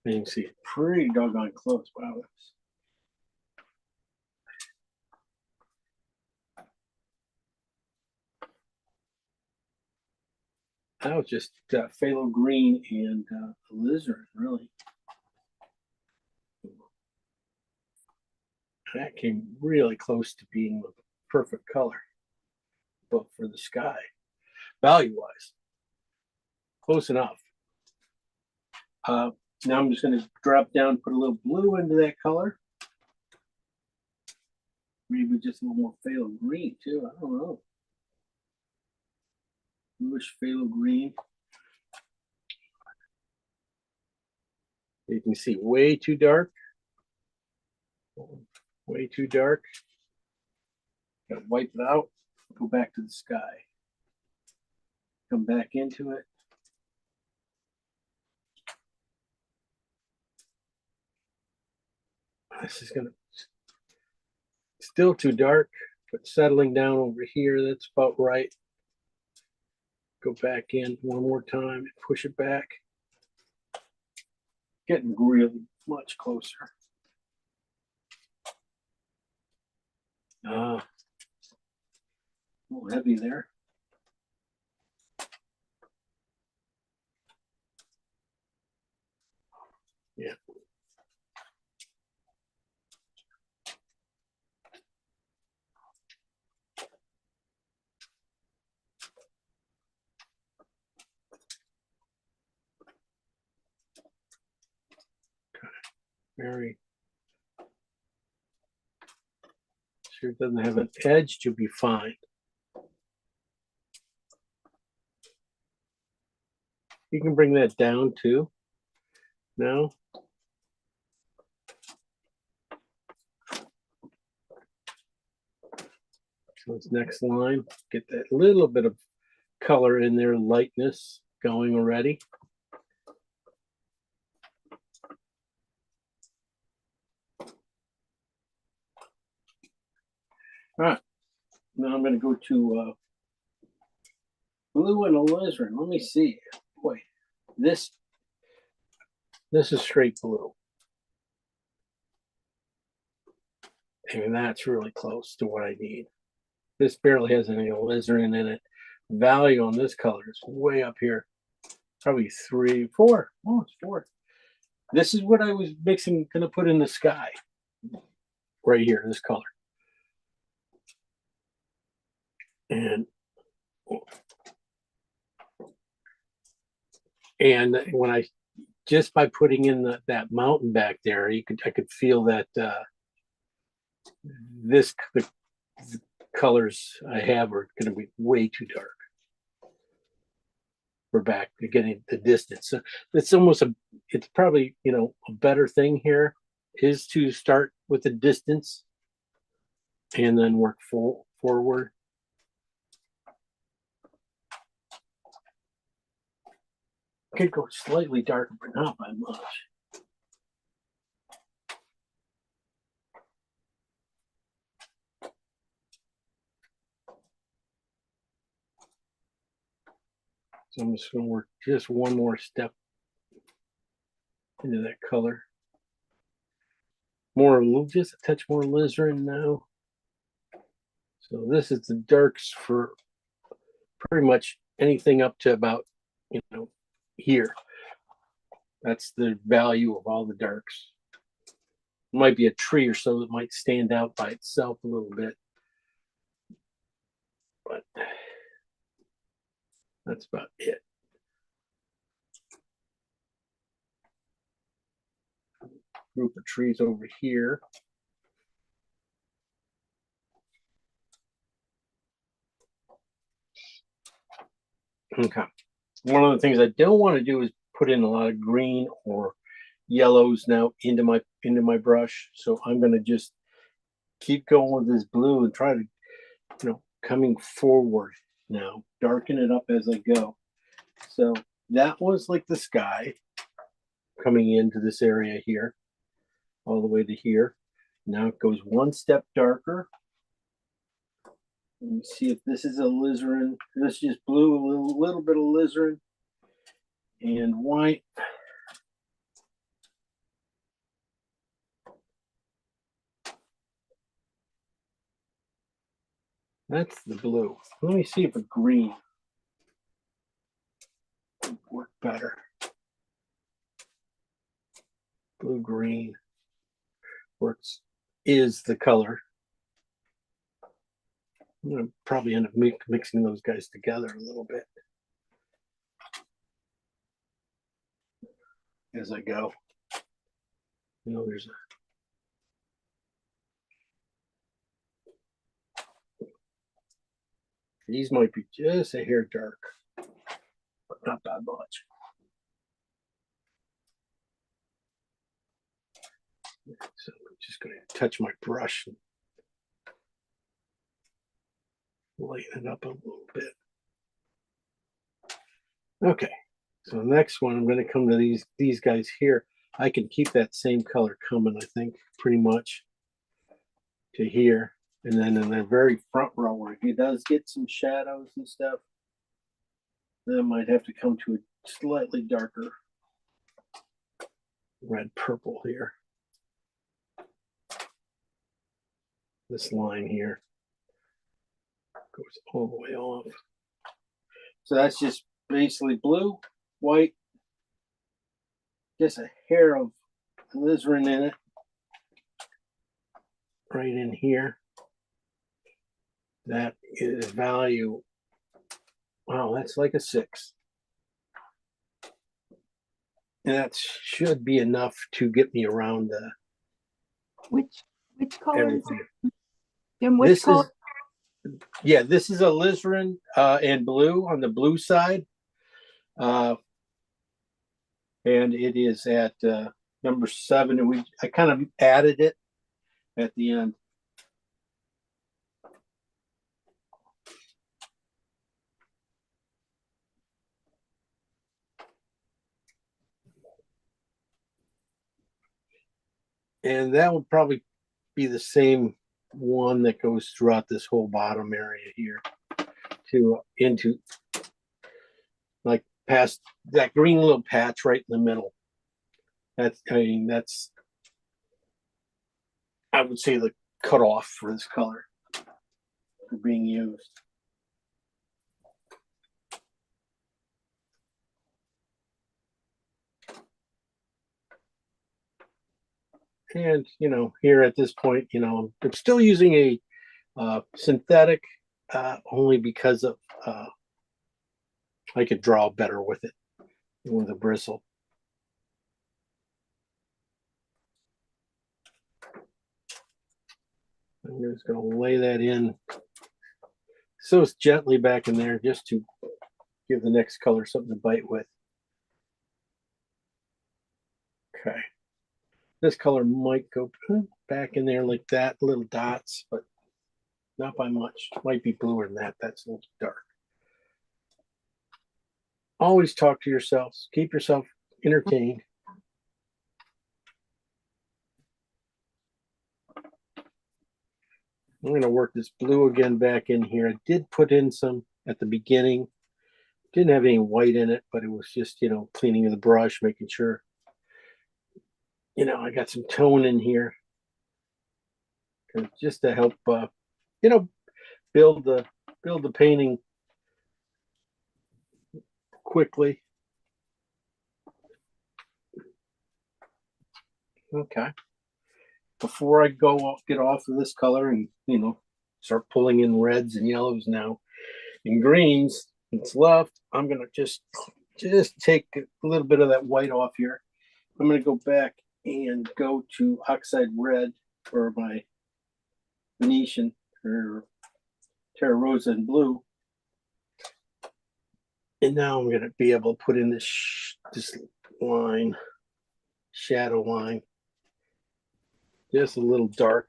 And you can see it pretty doggone close. Wow. That was just phthalo green and alizarin, really. That came really close to being the perfect color, but for the sky, value-wise, close enough. Now I'm just going to drop down, put a little blue into that color. Maybe just a little more phthalo green too. I don't know. Bluish phthalo green. You can see way too dark. Way too dark. Gotta wipe it out. Go back to the sky. Come back into it. This is gonna still too dark, but settling down over here, that's about right. Go back in one more time, push it back. Getting really much closer. A little heavy there. Yeah. Very sure it doesn't have an edge to be fine. You can bring that down too. Now. So this next line, get that little bit of color in there, lightness going already. All right, now I'm going to go to blue and alizarin. Let me see. Boy, this is straight blue. And that's really close to what I need. This barely has any alizarin in it. Value on this color is way up here. Probably 3, 4. Oh, it's 4. This is what I was mixing, gonna put in the sky. Right here, this color. And when I just by putting in that mountain back there, I could feel that the colors I have are going to be way too dark. We're back to getting the distance. So it's probably, a better thing here is to start with the distance and then work forward. Could go slightly darker, but not by much. So I'm just going to work just one more step into that color. Just a touch more alizarin now. So this is the darks for pretty much anything up to about, here. That's the value of all the darks. It might be a tree or so that might stand out by itself a little bit. But that's about it. Group of trees over here. Okay. One of the things I don't want to do is put in a lot of green or yellows now into my brush. So I'm going to just keep going with this blue and try to, coming forward now, darken it up as I go. So that was like the sky coming into this area here, all the way to here. Now it goes one step darker. Let me see if this is alizarin. This is just blue, a little bit of alizarin and white. That's the blue. Let me see if a green would work better. Blue green is the color. I'm going to probably end up mixing those guys together a little bit as I go. There's these might be just a hair dark, but not that much. So I'm just going to touch my brush and lighten it up a little bit. Okay, so next one, I'm going to come to these guys here. I can keep that same color coming, I think, pretty much to here. And then in the very front row where he does get some shadows and stuff, then I might have to come to a slightly darker red purple here. This line here goes all the way off. So that's just basically blue, white, just a hair of alizarin in it, right in here. That is value. Wow, that's like a 6. And that should be enough to get me around Which color is everything. it? Jim, which This color? is, yeah, this is alizarin and blue on the blue side. And it is at number 7. And I kind of added it at the end. And that would probably be the same one that goes throughout this whole bottom area here to into like past that green little patch right in the middle. That's, I mean, that's, I would say, the cutoff for this color for being used. And, you know, here at this point, you know, I'm still using a synthetic only because of I could draw better with it, with a bristle. I'm just going to lay that in so it's gently back in there just to give the next color something to bite with. Okay. This color might go back in there like that, little dots, but not by much. Might be bluer than that. That's a little dark. Always talk to yourselves. Keep yourself entertained. I'm going to work this blue again back in here. I did put in some at the beginning. Didn't have any white in it, but it was just, you know, cleaning the brush, making sure, you know, I got some tone in here. Just to help, you know, build the painting quickly. Okay. Before I get off of this color and, you know, start pulling in reds and yellows now and greens that's left, I'm gonna just take a little bit of that white off here. I'm gonna go back and go to oxide red for my Venetian or Terra Rosa and blue. And now I'm gonna be able to put in this line, shadow line, just a little dark.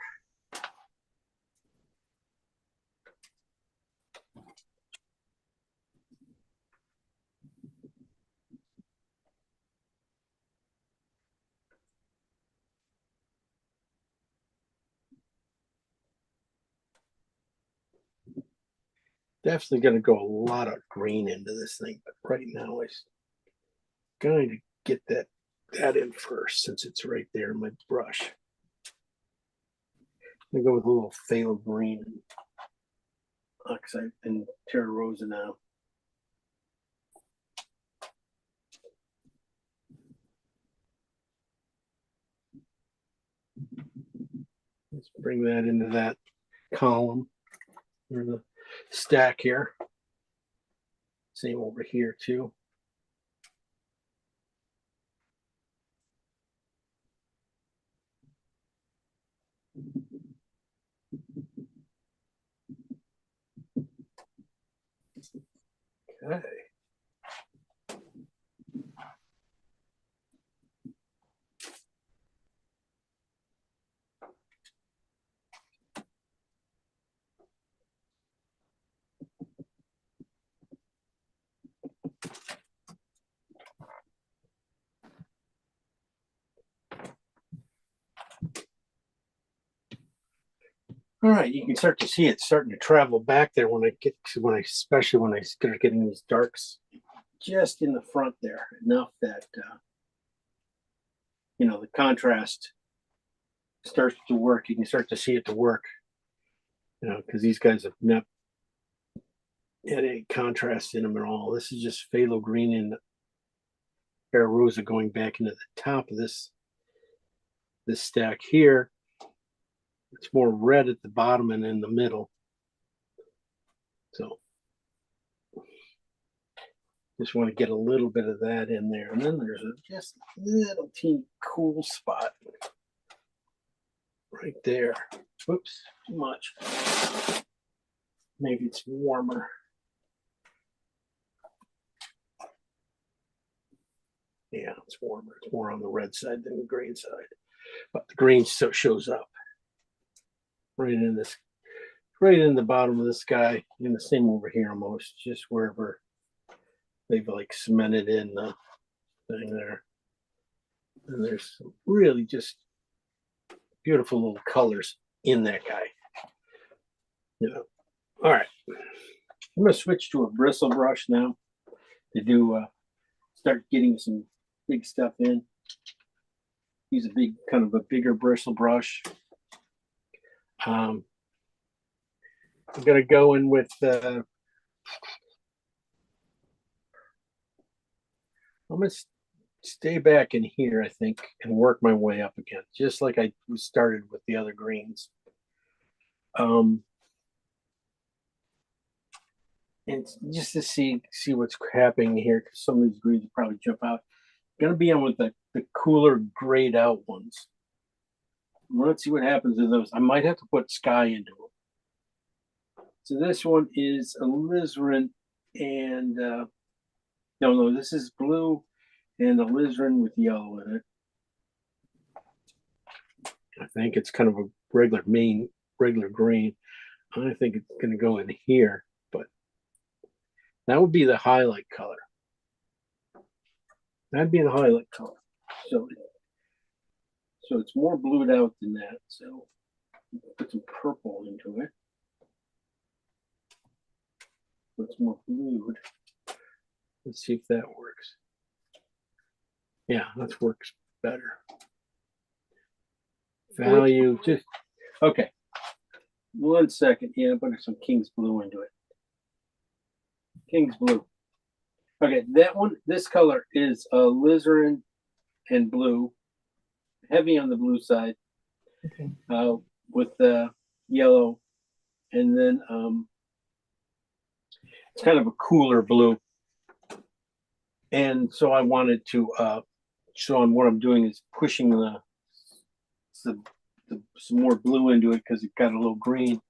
Definitely going to go a lot of green into this thing, but right now I'm going to get that in first since it's right there in my brush. I'm going to go with a little phthalo green and oxide and Terra Rosa now. Let's bring that into that column or the stack here. Same over here too. Okay. All right, you can start to see it starting to travel back there especially when I start getting these darks just in the front there, enough that the contrast starts to work. You can start to see it to work, because these guys have not had any contrast in them at all. This is just phthalo green and Terra Rosa going back into the top of this stack here. It's more red at the bottom and in the middle. So just want to get a little bit of that in there. And then there's just a little teeny cool spot right there. Whoops, too much. Maybe it's warmer. Yeah, it's warmer. It's more on the red side than the green side. But the green still shows up right in the bottom of this guy, and the same over here almost, just wherever they've like cemented in the thing there. And there's some really just beautiful little colors in that guy. All right. I'm gonna switch to a bristle brush now to do start getting some big stuff in. Use kind of a bigger bristle brush. I'm gonna go in with I'm gonna stay back in here, I think, and work my way up again, just like I started with the other greens. And just to see what's happening here, because some of these greens will probably jump out. I'm gonna be on with the cooler grayed out ones. Let's see what happens to those. I might have to put sky into them. So this one is alizarin and no, this is blue and alizarin with yellow in it. I think it's kind of a regular green. I think it's going to go in here, but that would be the highlight color. That'd be the highlight color. So it's more blued out than that. So put some purple into it. It's more blued. Let's see if that works. Yeah, that works better. Value, just okay. 1 second. Yeah, put some King's Blue into it. King's Blue. Okay, that one, this color is alizarin and blue, heavy on the blue side, Okay. with the yellow, and then it's kind of a cooler blue. And so I wanted to what I'm doing is pushing some more blue into it because it got a little green.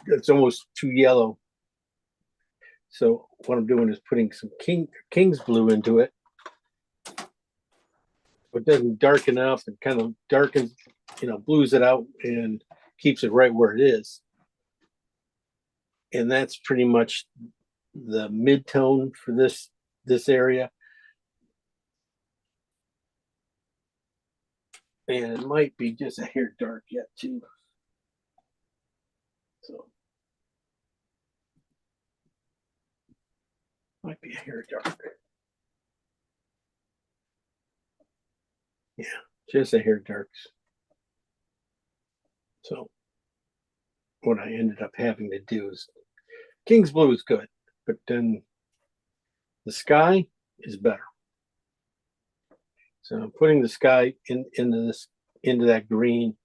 It's almost too yellow. So what I'm doing is putting some King's Blue into it. It doesn't darken up, and kind of darkens, blues it out and keeps it right where it is. And that's pretty much the mid-tone for this area. And it might be just a hair dark yet too. So might be a hair dark. Yeah, just a hair darks. So what I ended up having to do is King's Blue is good, but then the sky is better. So I'm putting the sky into that green.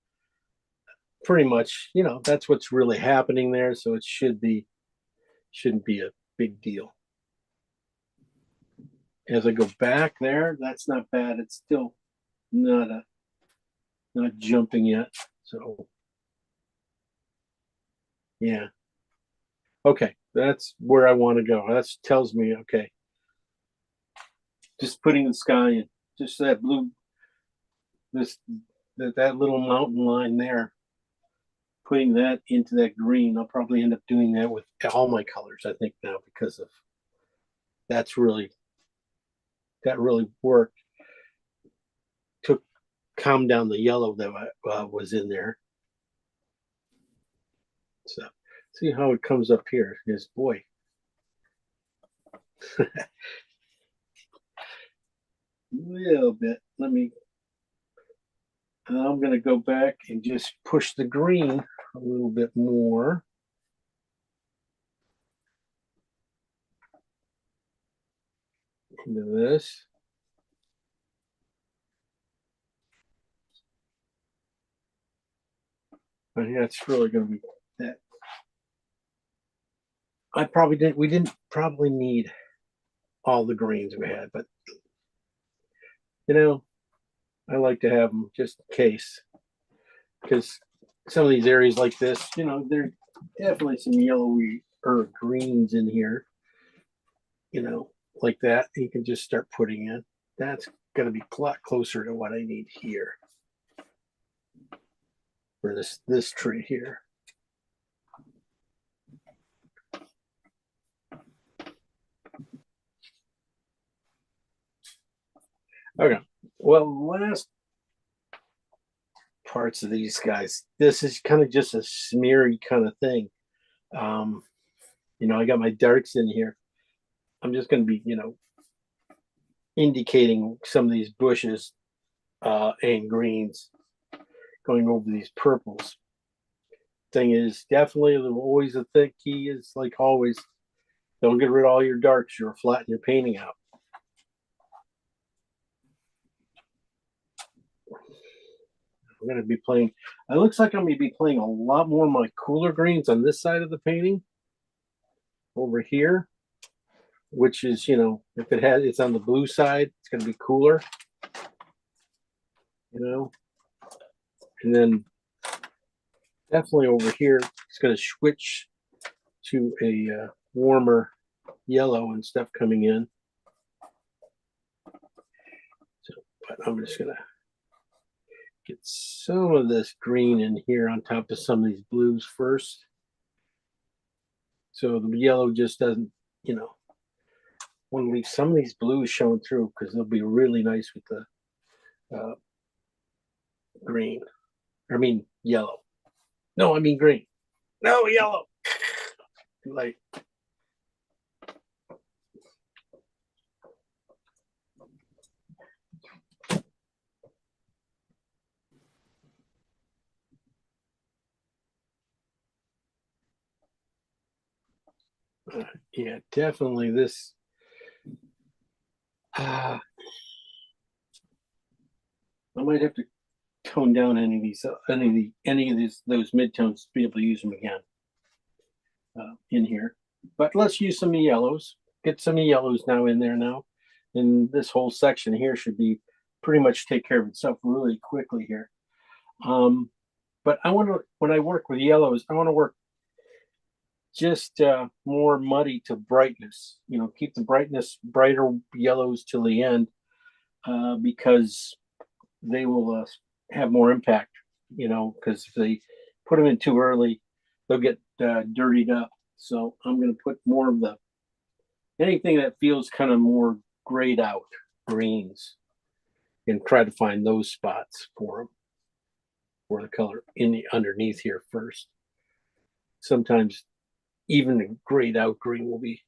Pretty much, that's what's really happening there. So it shouldn't be a big deal. As I go back there, that's not bad. It's still not jumping yet. So yeah. Okay, that's where I want to go. That tells me, okay, just putting the sky in, just that blue, that little mountain line there, putting that into that green. I'll probably end up doing that with all my colors, I think, now, because of that really worked. Calmed down the yellow that was in there. So see how it comes up here. Is boy. Little bit. Let me. I'm going to go back and just push the green a little bit more. Into this. I think that's really going to be that. We didn't probably need all the greens we had, but you know, I like to have them just in case. Because some of these areas like this, you know, there's definitely some yellowy or greens in here, you know, like that. You can just start putting in. That's going to be a lot closer to what I need here for this tree here. Okay. Well, last parts of these guys, this is kind of just a smeary kind of thing. You know, I got my darks in here. I'm just going to be, you know, indicating some of these bushes and greens going over these purples. Thing is, definitely always a thick key is like always, don't get rid of all your darks. You're flattening your painting out. I'm going to be playing, it looks like I'm going to be playing a lot more of my cooler greens on this side of the painting over here, which is, you know, if it's on the blue side, it's going to be cooler, you know, and then definitely over here, it's going to switch to a warmer yellow and stuff coming in. So, but I'm just going to get some of this green in here on top of some of these blues first. So the yellow just doesn't, you know, want to leave some of these blues showing through because they'll be really nice with the green. I mean, yellow. No, I mean green. No, yellow. Too late. Yeah, definitely this. I might have to tone down any of these, those midtones to be able to use them again in here. But let's use some yellows. Get some yellows now in there now, and this whole section here should be pretty much take care of itself really quickly here. But I want to, when I work with yellows, I want to work just more muddy to brightness. You know, keep the brightness brighter yellows till the end because they will have more impact. You know, because if they put them in too early, they'll get dirtied up. So I'm going to put more of the anything that feels kind of more grayed out greens and try to find those spots for them for the color in the underneath here first. Sometimes even the grayed out green will be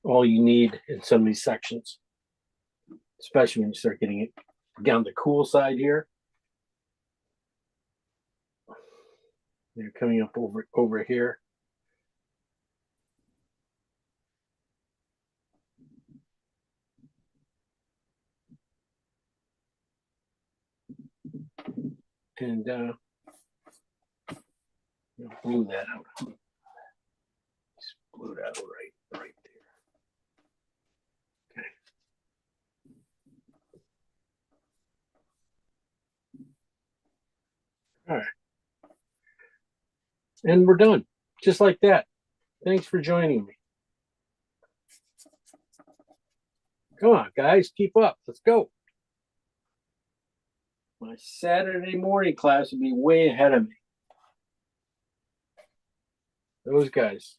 all you need in some of these sections, especially when you start getting it down the cool side here. They're coming up over here. And blew that out. Just blew that out right there. Okay. All right. And we're done. Just like that. Thanks for joining me. Come on, guys, keep up. Let's go. My Saturday morning class will be way ahead of me. Those guys.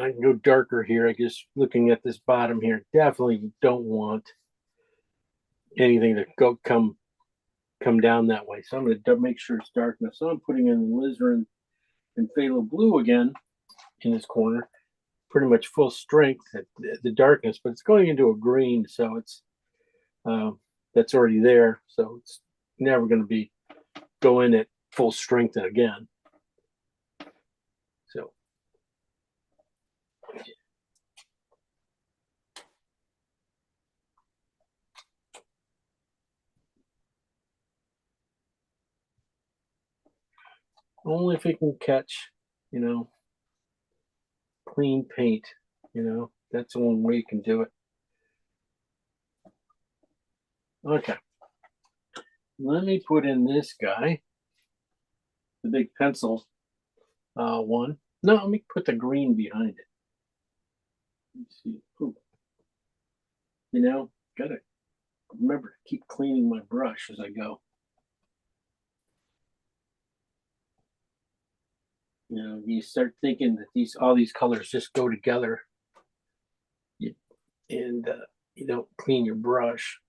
I can go darker here. I guess looking at this bottom here, definitely don't want anything to come down that way. So I'm going to make sure it's dark enough. So I'm putting in alizarin and phthalo blue again in this corner, pretty much full strength at the darkness, but it's going into a green, so it's that's already there. So it's never going to be go in at full strength again. So only if we can catch, clean paint, that's the one way you can do it. Okay. Let me put in this guy, the big pencil one. No, let me put the green behind it. Let's see. Ooh. Gotta remember to keep cleaning my brush as I go. You start thinking that all these colors just go together, and you don't clean your brush.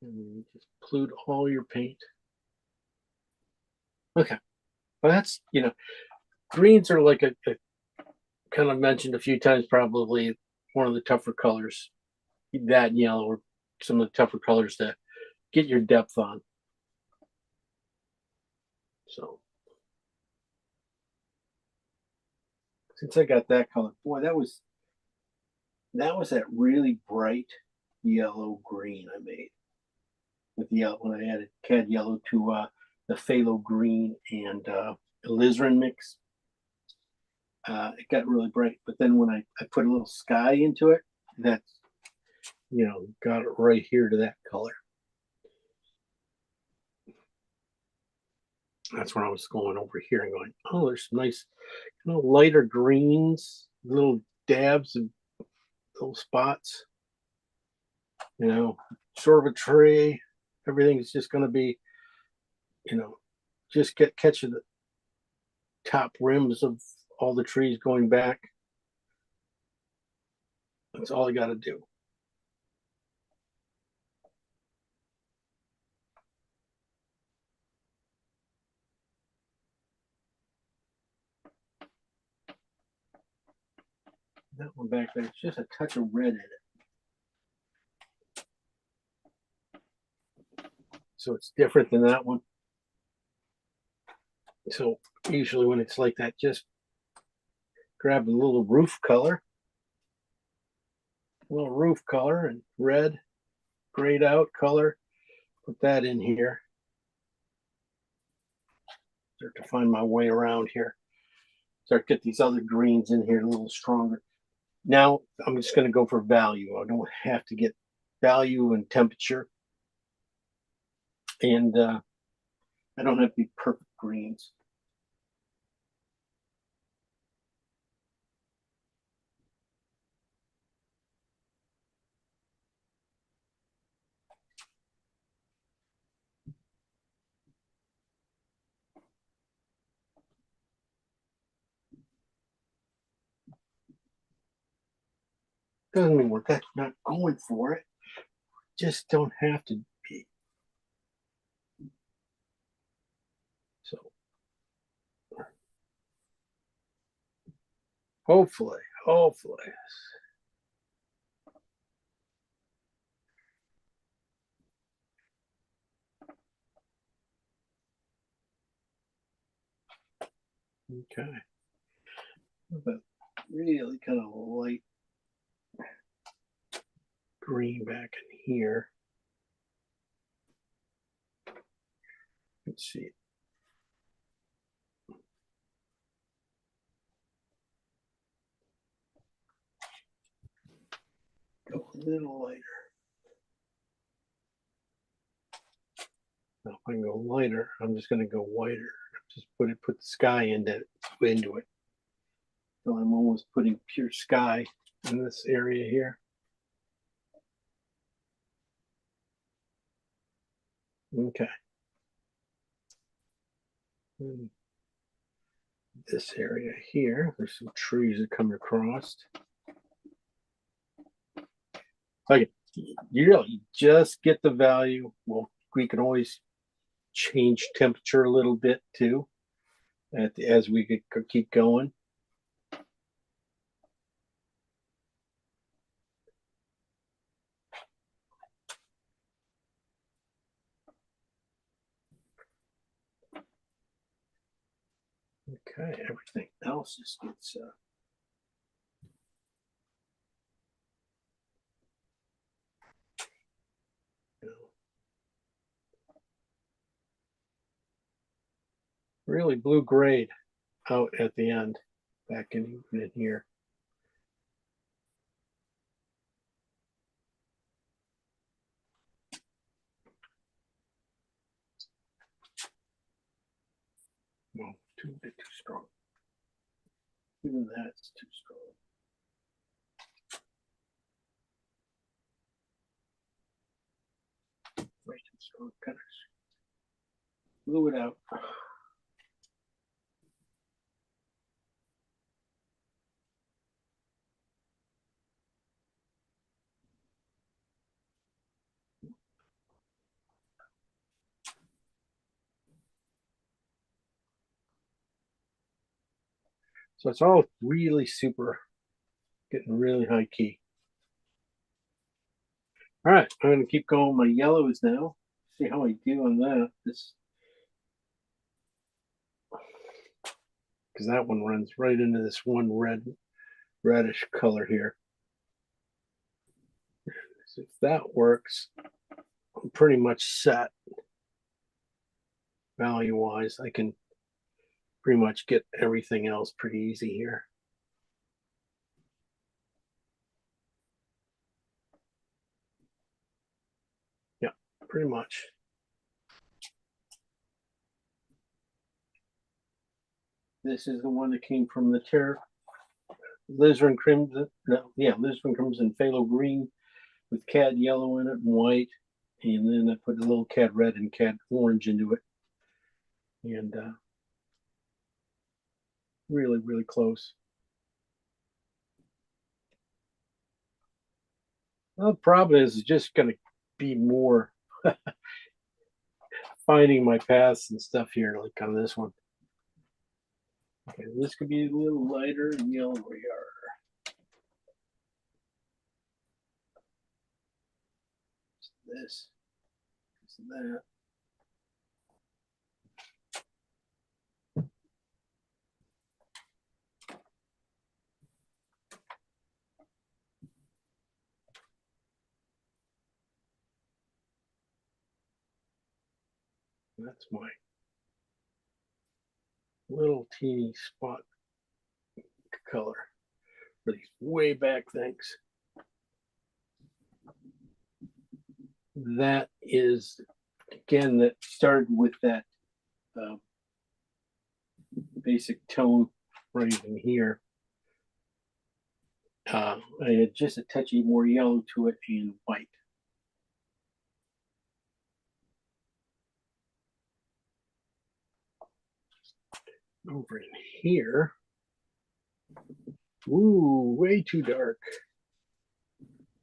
And you just pollute all your paint. Okay. Well, that's, greens are like a kind of mentioned a few times, probably one of the tougher colors. That and yellow are some of the tougher colors to get your depth on. So since I got that color, boy, that was that really bright yellow green I made with yellow when I added cad yellow to the phthalo green and alizarin mix. It got really bright, but then when I put a little sky into it, that's got it right here to that color. That's when I was going over here and going, oh, there's some nice lighter greens, little dabs and little spots. Sort of a tree. Everything's just going to be, just catching the top rims of all the trees going back. That's all I got to do. That one back there, it's just a touch of red in it. So it's different than that one. So usually when it's like that, just grab a little roof color and red, grayed out color, put that in here. Start to find my way around here. Start to get these other greens in here a little stronger. Now I'm just going to go for value. I don't have to get value and temperature. And I don't have to be perfect greens. Doesn't mean we're not going for it. Just don't have to be. So hopefully. Okay. But really kind of light green back in here. Let's see. Go a little lighter. Now if I can go lighter, I'm just going to go whiter. Just put the sky into it. So I'm almost putting pure sky in this area here. Okay. And this area here, there's some trees that come across. Okay, you really just get the value. Well, we can always change temperature a little bit too as we keep going. Okay, everything else just gets you know, really blue grade out at the end, back in here. No, too strong. Even that's too strong. Way too strong. Kind of blew it out. So it's all really super, getting really high key. All right, I'm going to keep going my yellows now. See how I do on that. This, because that one runs right into this one reddish color here. So if that works, I'm pretty much set value wise. I can pretty much get everything else pretty easy here. Yeah, pretty much. This is the one that came from the Lizarin Crimson. No, yeah, Lizarin Crimson Phthalo Green with cad yellow in it and white. And then I put a little cad red and cad orange into it. And really, really close. Well, the problem is just going to be more finding my paths and stuff here, like on this one. Okay, this could be a little lighter and yellow we are. This, that. That's my little teeny spot color for these way back things. That is, again, that started with that basic tone right in here. I had just a touchy more yellow to it and white. Over in here, ooh, way too dark.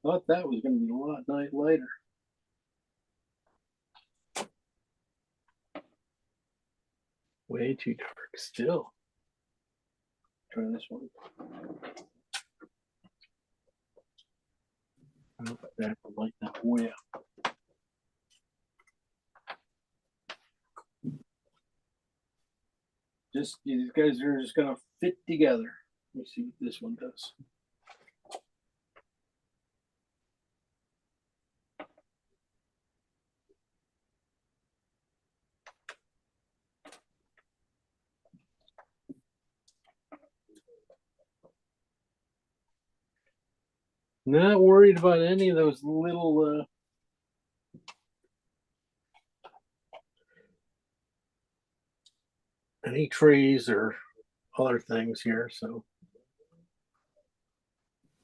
Thought that was going to be a lot lighter. Way too dark still. Try this one. I don't know if I have to light that way up. Just these guys are just gonna fit together. Let me see what this one does. Not worried about any of those little any trees or other things here, so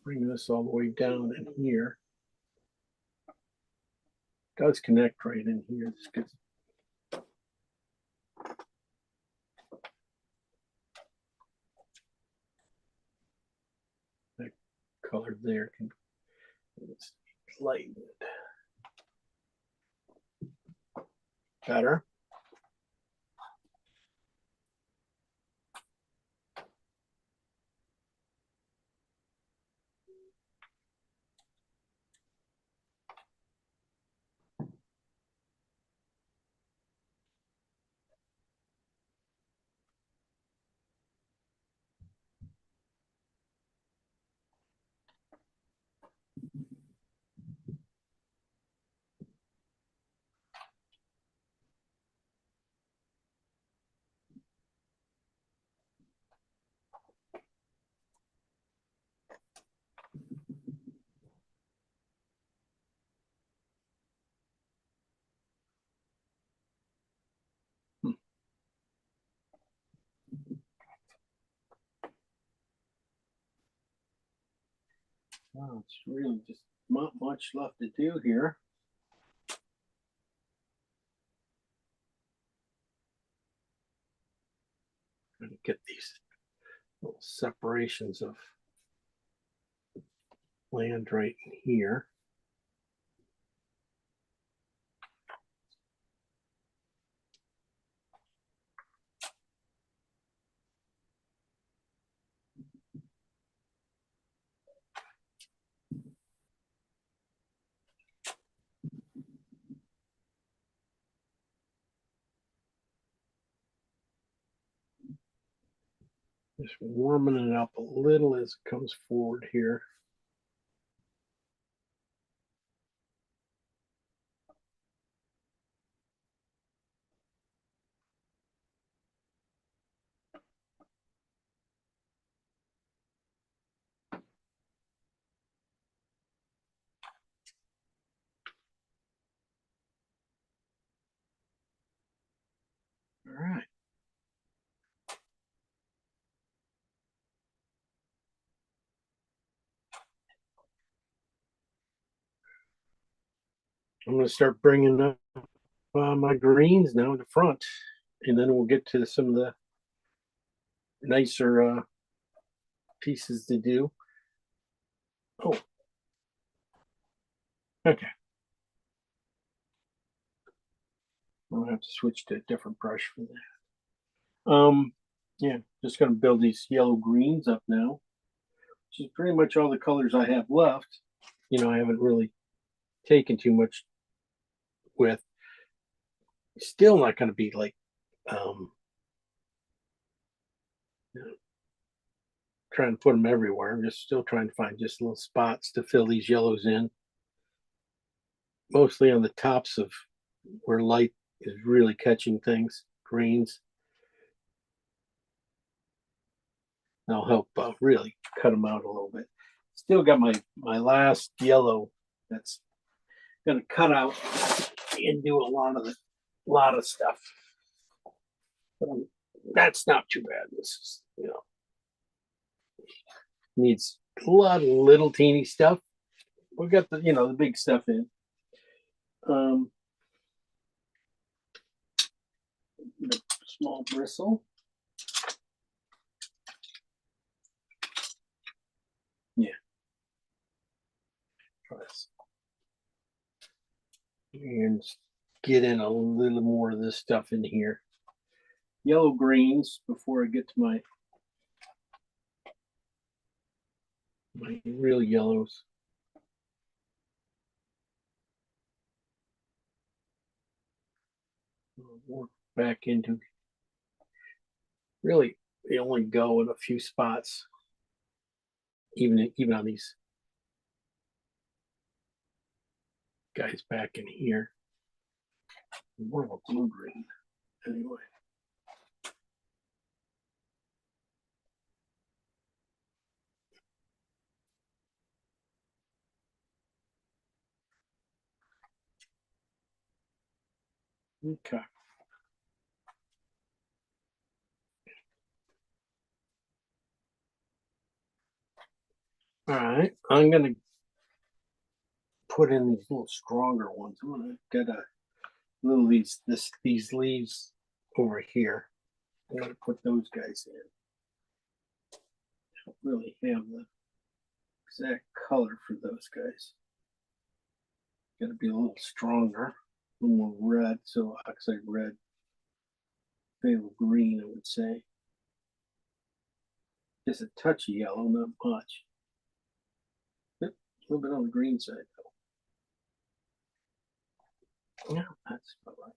Bring this all the way down in here. Does connect right in here. This gets that color there can it's lightened. Better. Wow, it's really just not much left to do here. Gonna get these little separations of land right in here. Just warming it up a little as it comes forward here. All right. I'm going to start bringing up my greens now in the front, and then we'll get to some of the nicer pieces to do. Oh, okay. I'll have to switch to a different brush for that. Yeah, just going to build these yellow greens up now, which is pretty much all the colors I have left. You know, I haven't really taken too much with. Still not going to be like you know, trying to put them everywhere. I'm just still trying to find just little spots to fill these yellows in, mostly on the tops of where light is really catching things, greens. That'll help really cut them out a little bit. Still got my last yellow that's going to cut out and do a lot of stuff. That's not too bad. This is, you know, needs a lot of little teeny stuff. We've got the, you know, the big stuff in. The small bristle. Yeah. Try this. And get in a little more of this stuff in here. Yellow greens before I get to my real yellows. Work back into really they only go in a few spots, even on these guys back in here. More of a blue green anyway. Okay. All right, I'm gonna put in these little stronger ones. I'm gonna get a little these leaves over here. I'm gonna put those guys in. Don't really have the exact color for those guys. Gotta be a little stronger, a little more red, so oxide red, pale green, I would say. Just a touch of yellow, not much. Yep, a little bit on the green side though. Yeah, that's about right.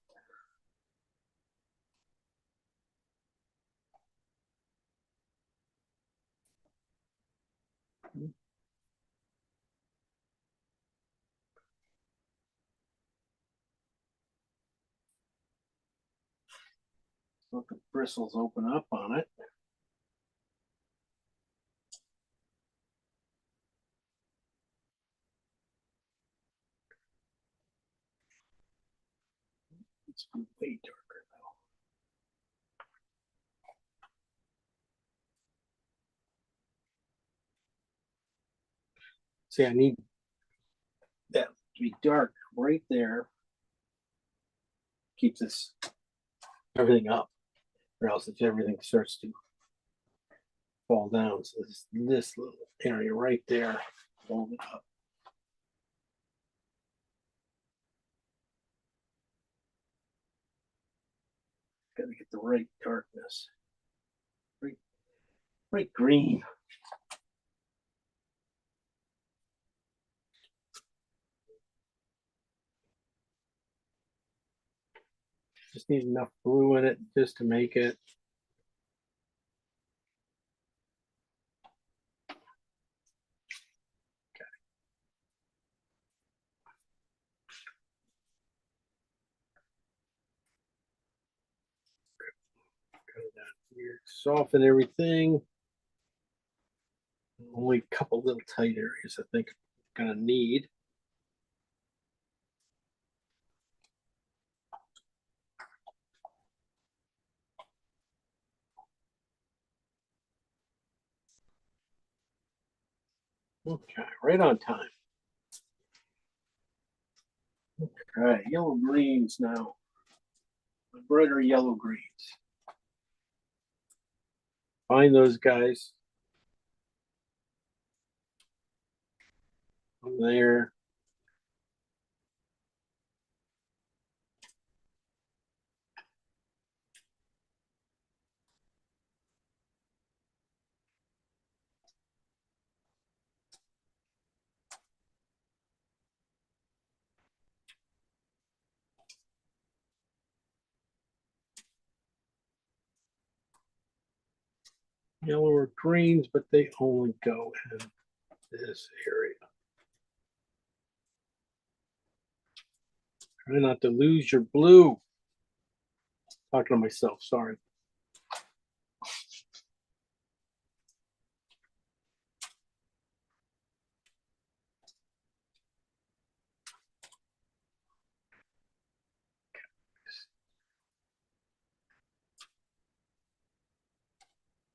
Let the bristles open up on it. It's way darker though. See, I need that to be dark right there. Keeps this everything up, or else if everything starts to fall down. So this little area right there, hold it up. Got to get the right darkness. Right green. Just need enough blue in it just to make it. Here, soften everything. Only a couple little tight areas I think I'm gonna need. Okay, right on time. Okay, yellow greens now. Brighter yellow greens. Find those guys. From there. Yellow or greens, but they only go in this area. Try not to lose your blue. Talking to myself, sorry.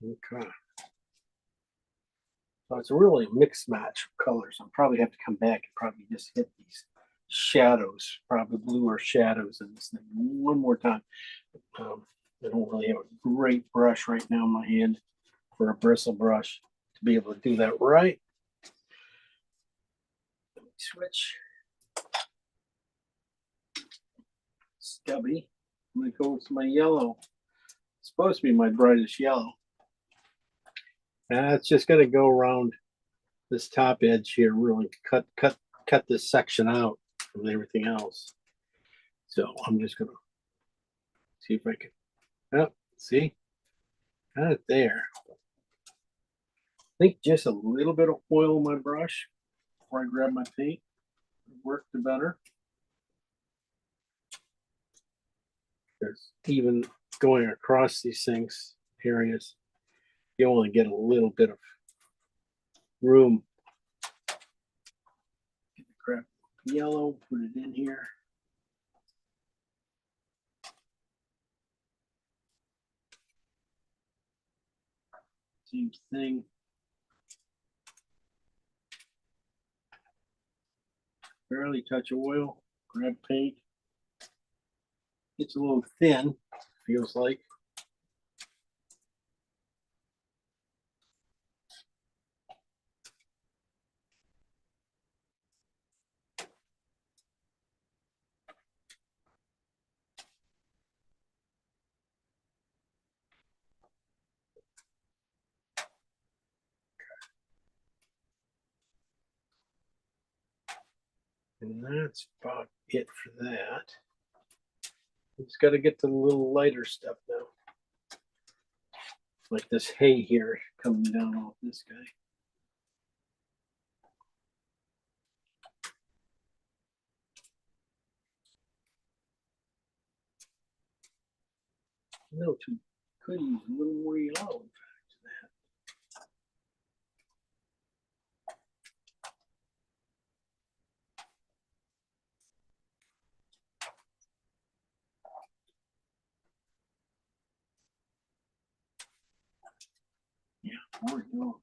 Okay. So it's a really mixed match of colors. I'll probably have to come back and probably just hit these shadows, probably bluer shadows in this thing one more time. I don't really have a great brush right now in my hand for a bristle brush to be able to do that right. Let me switch. Stubby. I'm gonna go with my yellow. It's supposed to be my brightest yellow. It's just gonna go around this top edge here, really cut this section out from everything else. So I'm just gonna see if I can. Oh, see, got it there. I think just a little bit of oil in my brush before I grab my paint worked better. Because even going across these things areas, you only get a little bit of room. Grab yellow, put it in here. Same thing. barely touch oil, grab paint. It's a little thin, feels like. And that's about it for that. It's got to get to the little lighter stuff now. Like this hay here coming down off this guy. No, could use a little more yellow. In fact, yeah, more yellow.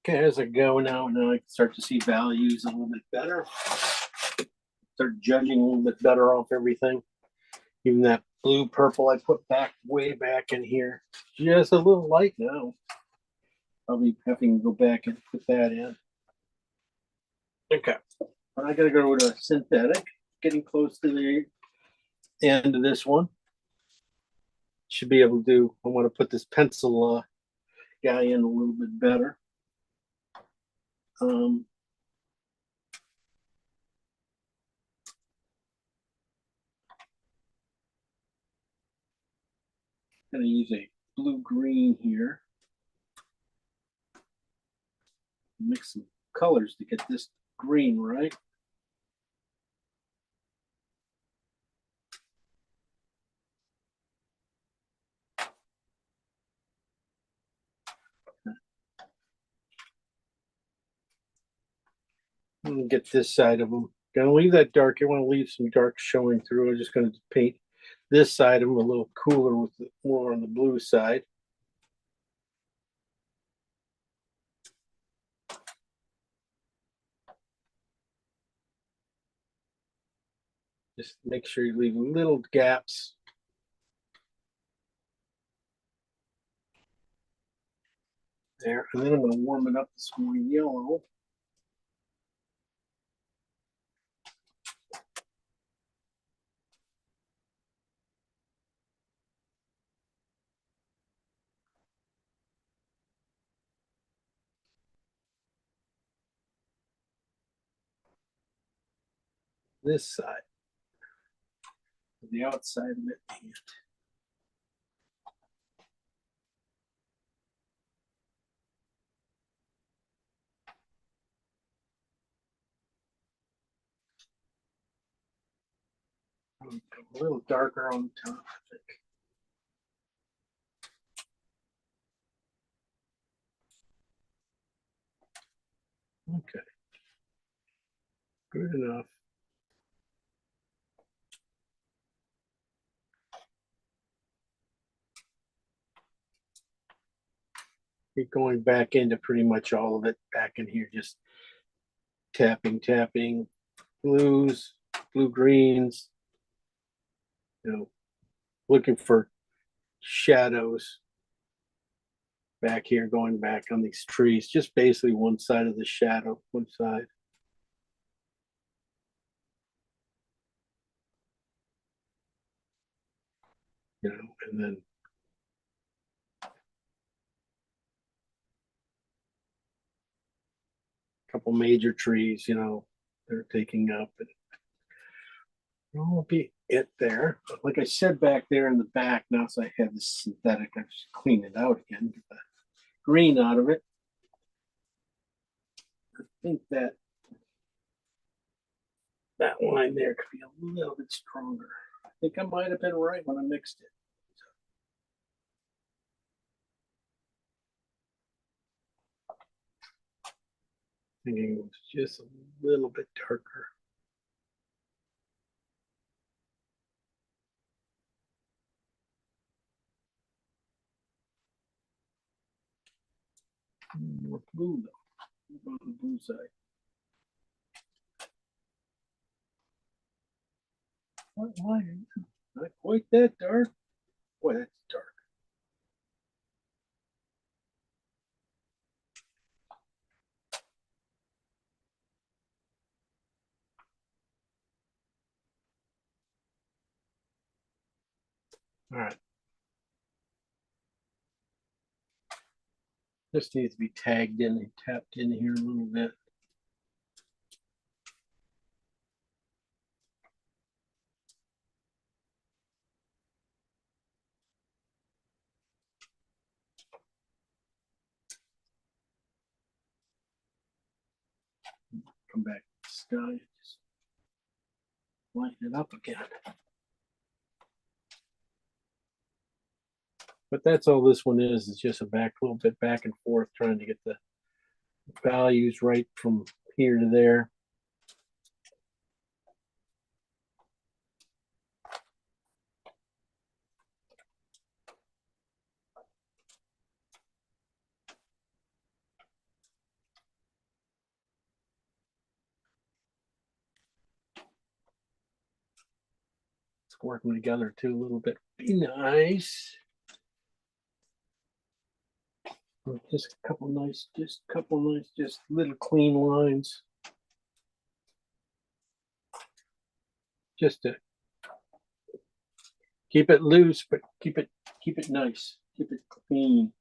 Okay, as I go now I can start to see values a little bit better. Start judging a little bit better off everything. Even that blue purple I put back way back in here. Just a little light now. I'll be having to go back and put that in. Okay. I gotta go to synthetic. Getting close to the end of this one. Should be able to do, I want to put this pencil guy in a little bit better. Gonna use a blue green here. Mix some colors to get this green right. And get this side of them. Gonna leave that dark. I want to leave some dark showing through. I'm just gonna paint this side of them a little cooler with more on the blue side. Just make sure you leave little gaps. There, and then I'm gonna warm it up with some more yellow. This side, the outside of it. A little darker on the top, I think. Okay. Good enough. Keep going back into pretty much all of it back in here, just tapping, blues, blue greens, looking for shadows back here, going back on these trees, just basically one side of the shadow, one side. And then a couple major trees, they're taking up, and that won't be it there. Like I said, back there in the back, now so I have this synthetic, I just clean it out again, get the green out of it. I think that line there could be a little bit stronger. I think I might have been right when I mixed it. Thinking it was just a little bit darker. More blue though, on the blue side. Why? Not quite that dark. Boy, that's dark. All right. This needs to be tagged in and tapped in here a little bit. Come back to the sky and just lighten it up again. But that's all this one is just a little bit back and forth, trying to get the values right from here to there. It's working together too a little bit. Be nice. Just a couple nice, just little clean lines. Just to keep it loose, but keep it nice, keep it clean.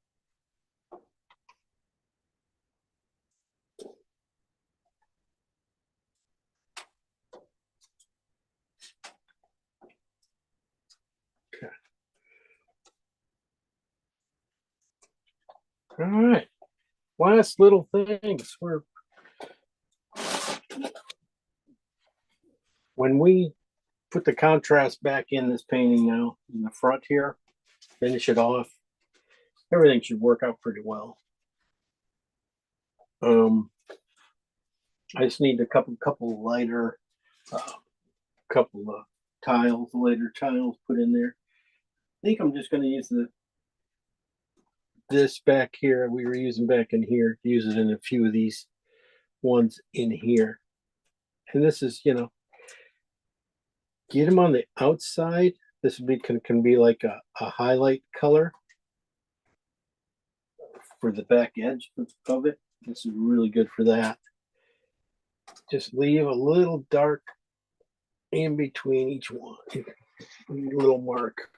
Okay. All right. Last little things. When we put the contrast back in this painting now in the front here, finish it off, everything should work out pretty well. I just need a couple lighter, couple of lighter tiles put in there. I think I'm just going to use this back here we were using back in here, use it in a few of these ones in here. And this is, get them on the outside. This would be can be like a highlight color for the back edge of it. This is really good for that. Just leave a little dark in between each one, a little mark.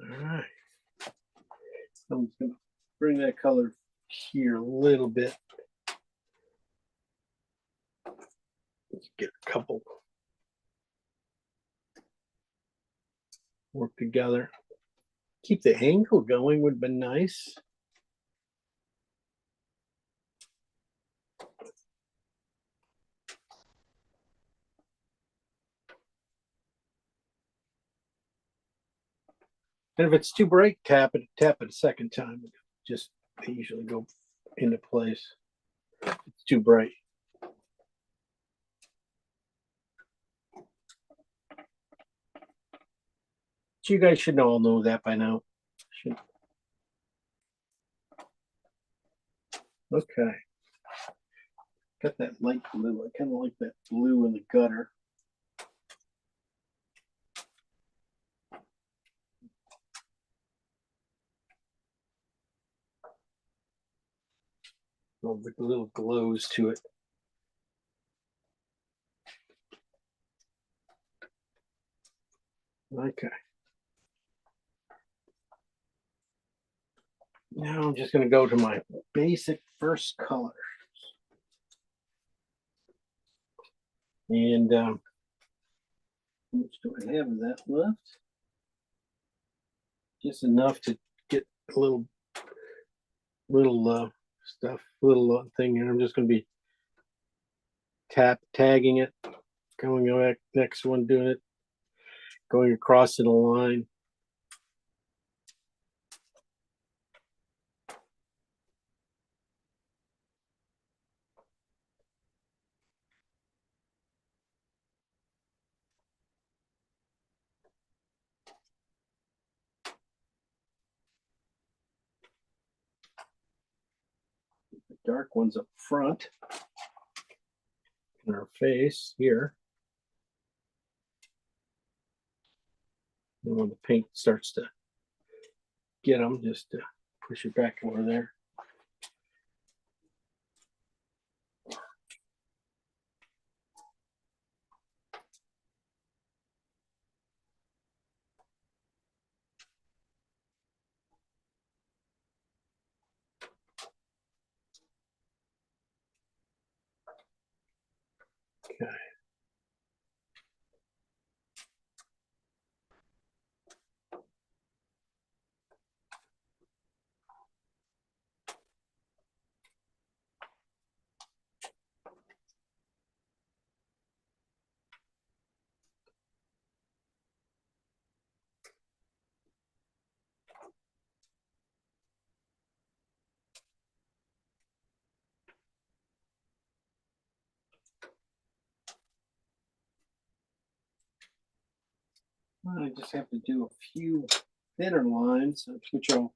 All right. I'm just gonna bring that color here a little bit. Let's get a couple work together. Keep the angle going would be nice. And if it's too bright, tap it a second time. Just they usually go into place. It's too bright. So you guys should all know that by now. Okay. Got that light blue. I kind of like that blue in the gutter. Oh, the little glows to it. Okay. Now I'm just going to go to my basic first color. And how much do I have of that left? Just enough to get a little stuff, little thing, and I'm just going to be tagging it, going back next one, doing it, going across in a line. The dark ones up front in our face here. And when the paint starts to get them, just push it back over there. Okay. I just have to do a few thinner lines, which I'll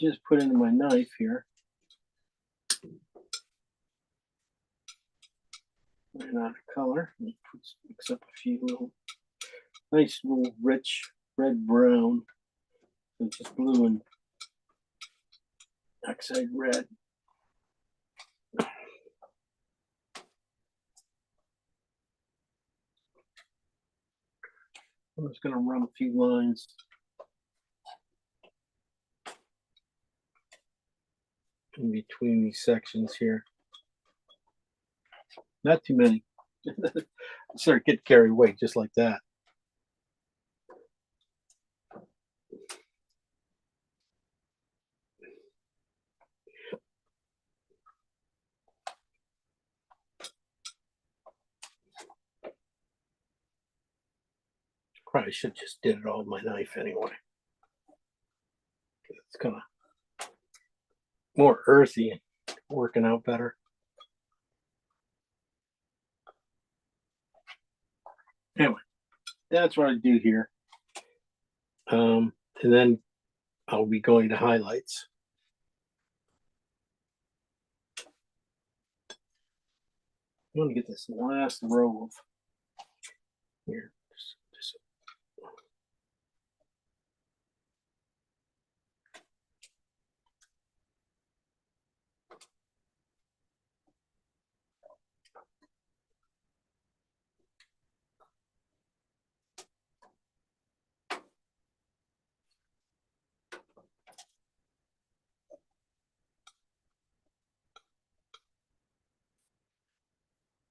just put into my knife here. Ran out of color. Mix up a few little nice little rich red brown. So just blue and oxide red. I'm just going to run a few lines in between these sections here. Not too many. Sort of get carried away just like that. Probably should just did it all with my knife anyway. It's kind of more earthy, working out better. Anyway, that's what I do here. And then I'll be going to highlights. I'm going to get this last row of here.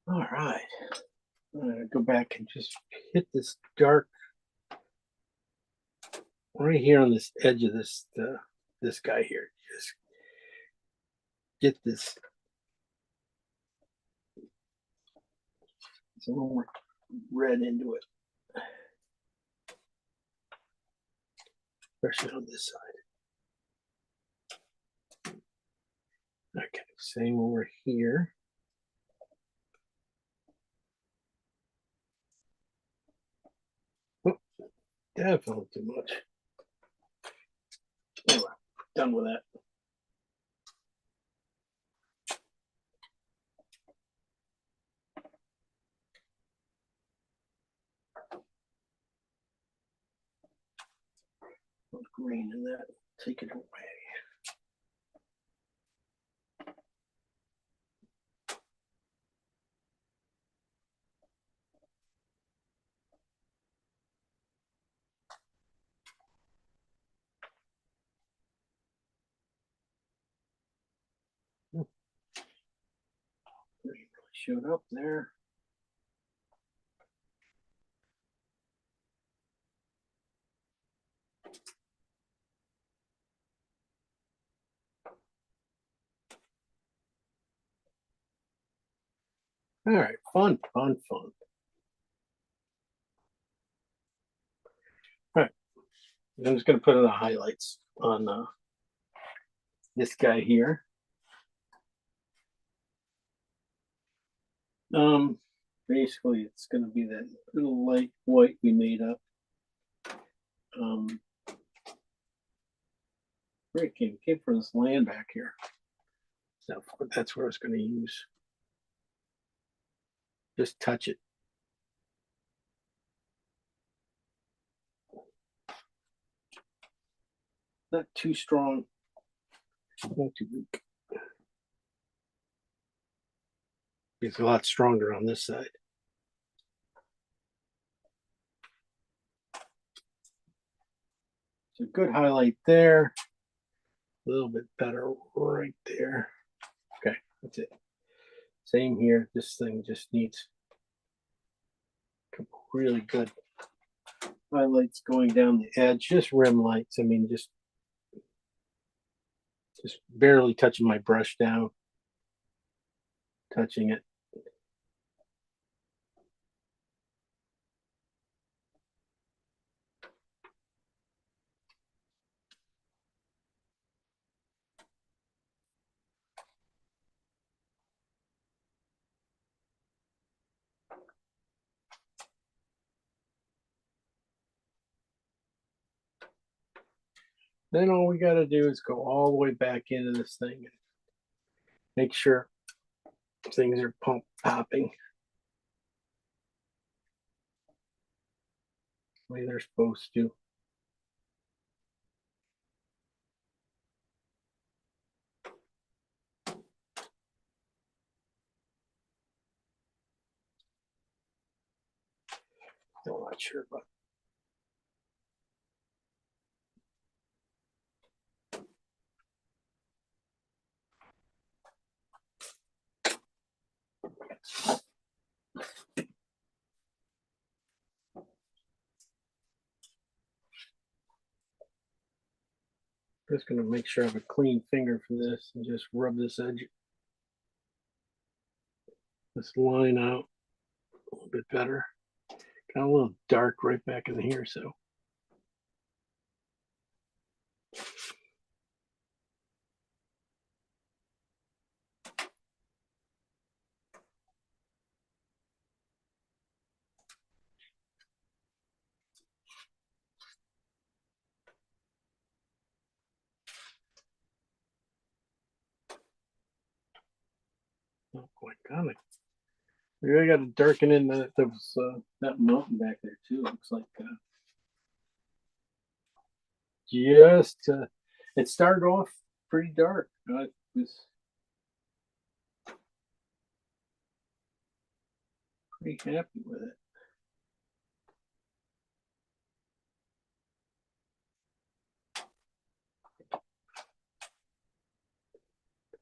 All right. I'm going to go back and just hit this dark right here on this edge of this this guy here. Just get this. It's a little more red into it, especially on this side. Okay, same over here. Oh, definitely too much. Anyway, done with that. Put green in that. Take it away. Green really showed up there. All right, fun. All right, I'm just gonna put in the highlights on this guy here. Basically, it's gonna be that little light white we made up. Where it came from this land back here. So that's where I was gonna use. Just touch it. Not too strong, not too weak. It's a lot stronger on this side. So good highlight there. A little bit better right there. Okay, that's it. Same here. This thing just needs really good highlights going down the edge. Just rim lights. I mean, just barely touching my brush down. Touching it. Then all we got to do is go all the way back into this thing and make sure things are popping the way they're supposed to. Still not sure, but just going to make sure I have a clean finger for this and just rub this edge, this line out a little bit better. Got a little dark right back in here, so. Oh, quite got it. We really got to darken in that mountain back there too. Looks like it started off pretty dark. I was pretty happy with it.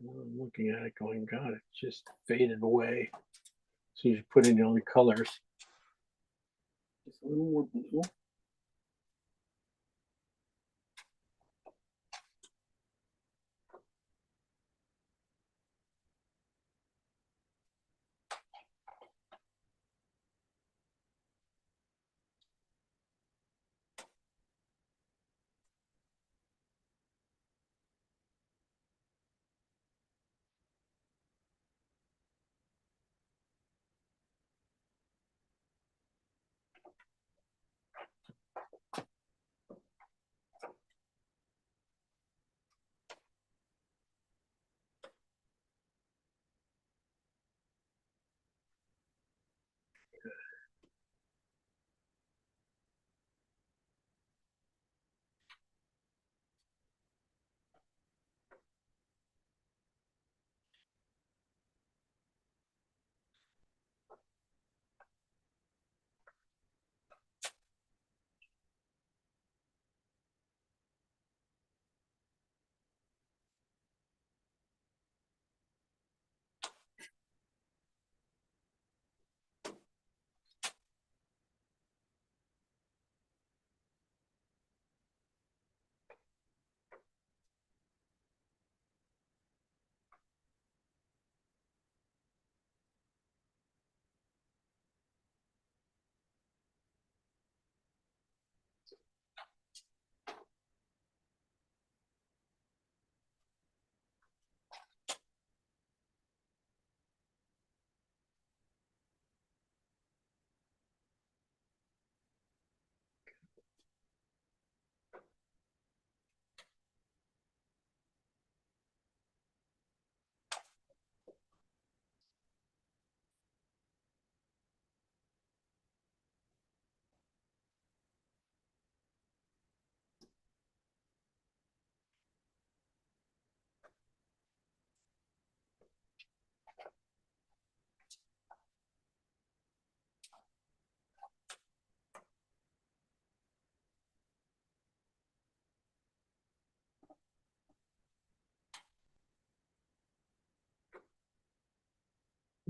I'm looking at it going, God, it just faded away. So you put in all the colors. Just a little more blue.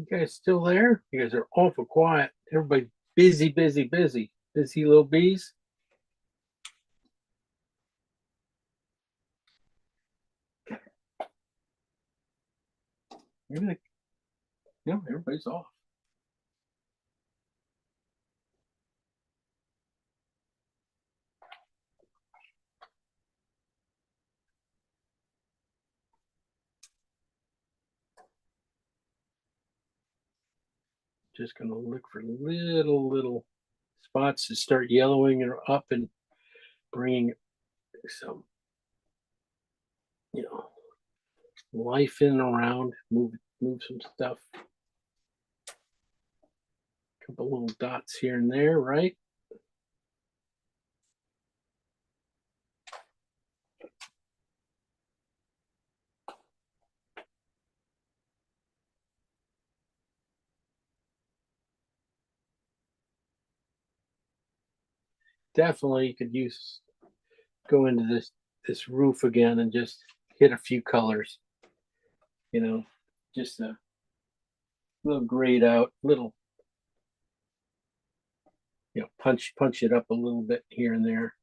You guys still there? You guys are awful quiet. Everybody busy, busy, busy. Busy little bees. Maybe no, everybody's off. Just gonna look for little spots to start yellowing and up and bringing some, life in and around. Move some stuff. Couple little dots here and there, right? Definitely you could go into this roof again and just hit a few colors. Just a little grayed out, little, punch it up a little bit here and there.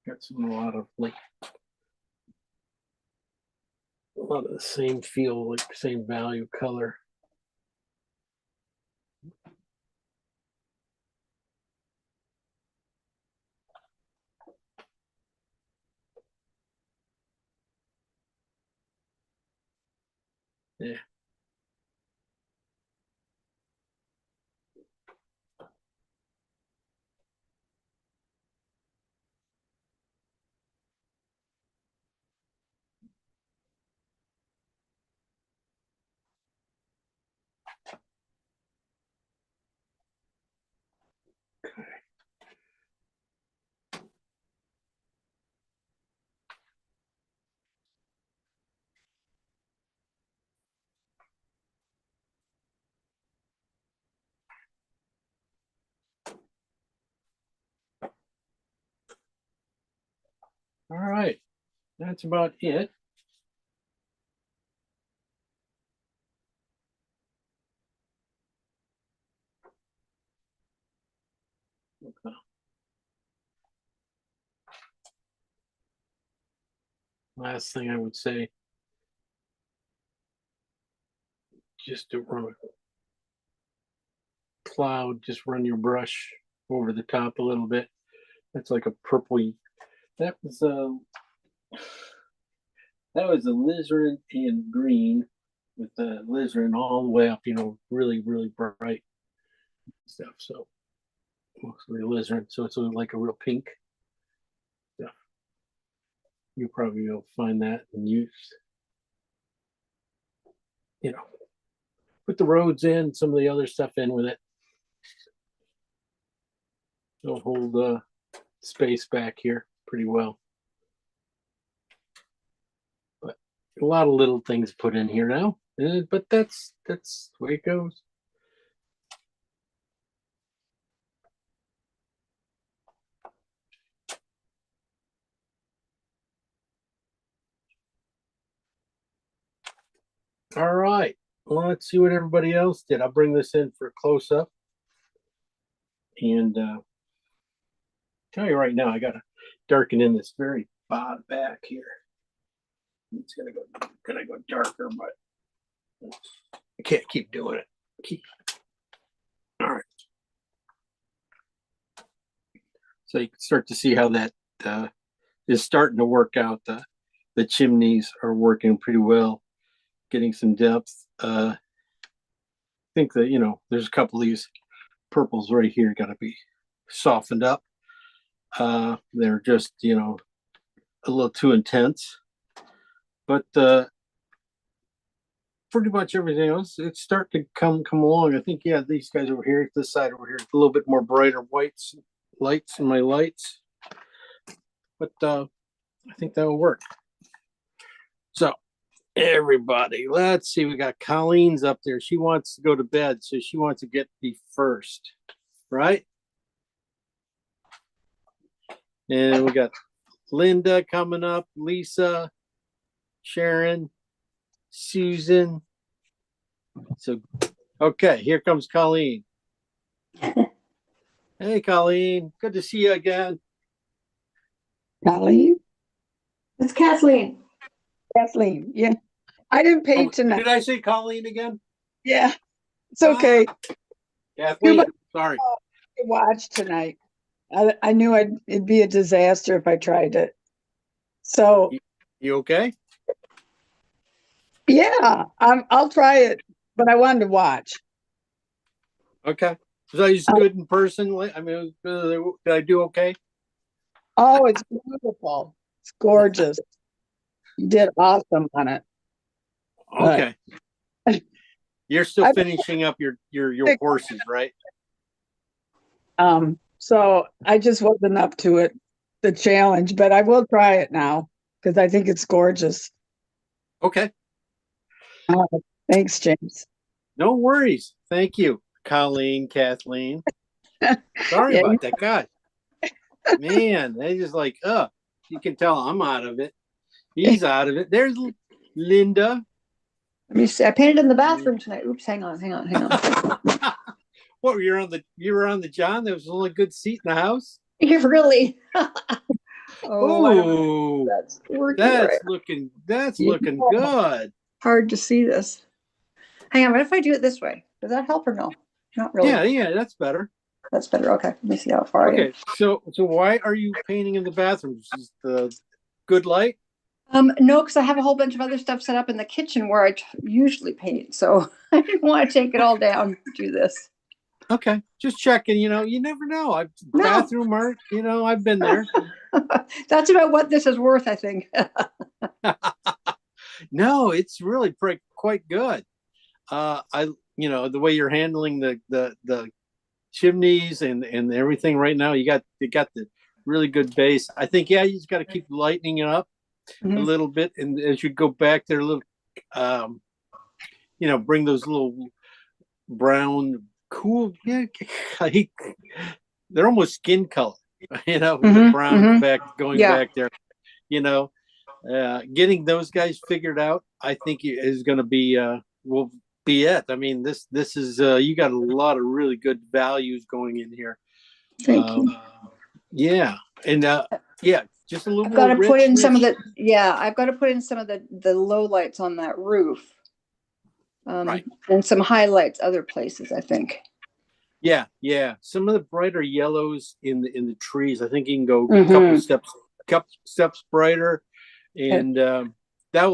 Got a lot of the same feel, like same value color. Yeah. All right, that's about it. Okay. Last thing I would say, just to run a cloud, just run your brush over the top a little bit. That's like a purpley. That was a alizarin and green with the alizarin all the way up, really, really bright stuff. So mostly alizarin. So it's like a real pink stuff. You'll probably be able to find that and use, put the roads in, some of the other stuff in with it. It'll hold space back here pretty well. But a lot of little things put in here now. But that's the way it goes. All right. Well, let's see what everybody else did. I'll bring this in for a close up. And tell you right now, I gotta darken in this very bottom back here. It's gonna go darker, but I can't keep doing it. All right. So you can start to see how that is starting to work out. The chimneys are working pretty well, getting some depth. I think that, there's a couple of these purples right here got to be softened up. They're just, a little too intense. But pretty much everything else, it's starting to come along. I think, yeah, these guys over here, this side over here, a little bit more brighter lights in my lights. But I think that will work. So everybody, let's see. We got Colleen's up there. She wants to go to bed, so she wants to get the first, right? And we got Linda coming up, Lisa, Sharon, Susan. So, okay, here comes Colleen. Hey, Colleen, good to see you again. Colleen, It's Kathleen. Kathleen, yeah. I didn't pay Oh, tonight. did I say Colleen again? Yeah, it's okay. Kathleen, sorry. I watched tonight. I knew it'd be a disaster if I tried it. So, You okay? yeah, I'll try it, but I wanted to watch. Okay. Was I just good in person? I mean, did I do okay? Oh, it's beautiful. It's gorgeous. You did awesome on it. Okay. You're still I- finishing up your horses, right? So I just wasn't up to it, the challenge, but I will try it now because I think it's gorgeous. Okay. Thanks, James. No worries. Thank you, Colleen, Kathleen. Sorry Yeah, about that. God, man, they just like, you can tell I'm out of it. He's out of it. There's Linda. Let me see. I painted in the bathroom tonight. Oops, hang on. What, you were on the John? There was the only good seat in the house. You really? Oh, I don't know. Oh, That's working right. that's Yeah. looking good. Hard to see this. Hang on. What if I do it this way? Does that help or no? Not really. Yeah, that's better. That's better. Okay. Let me see how far I Okay, so why are you painting in the bathrooms? Is the good light? am. No, because I have a whole bunch of other stuff set up in the kitchen where I usually paint. So I didn't want to take it all down to do this. Okay, just checking. You never know. No. Bathroom art. I've been there. That's about what this is worth, I think. No, it's really quite good. The way you're handling the chimneys and everything right now, you got the really good base. I think, yeah, you just got to keep lightening it up a Mhm. little bit, and as you go back there, a little, bring those little brown, cool. Yeah, they're almost skin color. The Mhm, brown mhm. going Yeah. back there. Getting those guys figured out, I think is going to be will be it. I mean, this is you got a lot of really good values going in here. Thank you. Yeah, and just a little I've more got to put in some of rich. I've got to put in some of the low lights on that roof. Right. And some highlights other places, I think. Yeah. Some of the brighter yellows in the trees. I think you can go a Mhm. couple steps brighter, and that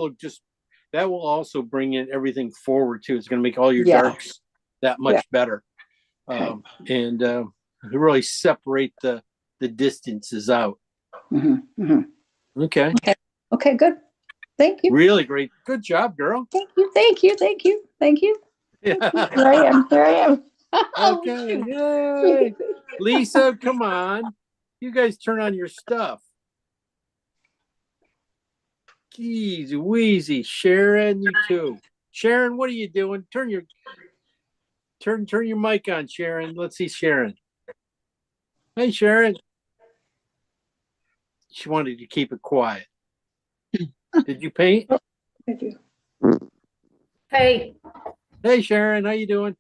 will also bring in everything forward too. It's going to make all your Yeah. darks that much Yeah. better, and really separate the distances out. Mhm, mhm. Okay. Okay, good. Thank you. Really great. Good job, girl. Thank you. Thank you. Thank you. Thank you. Here Yeah. I am. Here I am. Okay. Yay. Lisa, come on. You guys turn on your stuff. Geez, wheezy. Sharon, you too. Sharon, what are you doing? Turn your mic on, Sharon. Let's see Sharon. Hey, Sharon. She wanted to keep it quiet. Did you paint? Thank you. Hey, Hey, Sharon, how you doing?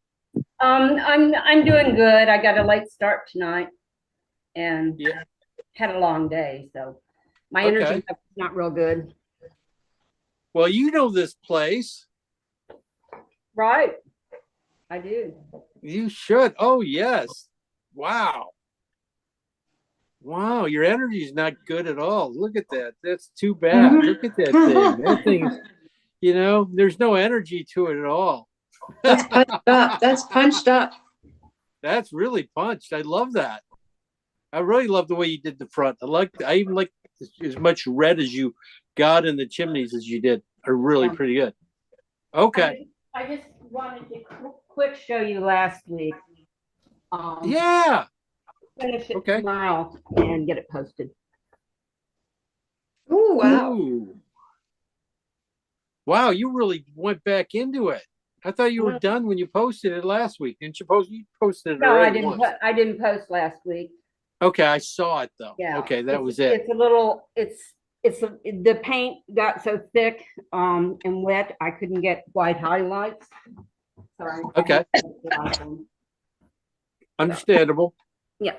I'm doing good. I got a late start tonight and Yeah. had a long day, so my Okay. energy level's not real good. Well, you know this place. Right? I do. You should. Oh, yes. Wow. Wow, your energy is not good at all. Look at that. That's too bad. Mhm. Look at that thing. That thing is, there's no energy to it at all. That's punched up. That's punched up. That's really punched. I love that. I really love the way you did the front. I even like as much red as you got in the chimneys as you did. Are really Yeah. pretty good. Okay. I just wanted to quick show you last week. Yeah. Finish it Okay. tomorrow and get it posted. Ooh, wow. Ooh. Wow, you really went back into it. I thought you were done when you posted it last week. Didn't you post? You posted it No, I already didn't. once. I didn't post last week. Okay, I saw it though. Yeah. Okay, that was it. It's a little. It's the paint got so thick, and wet, I couldn't get white highlights. Sorry. Okay. Understandable. Yeah.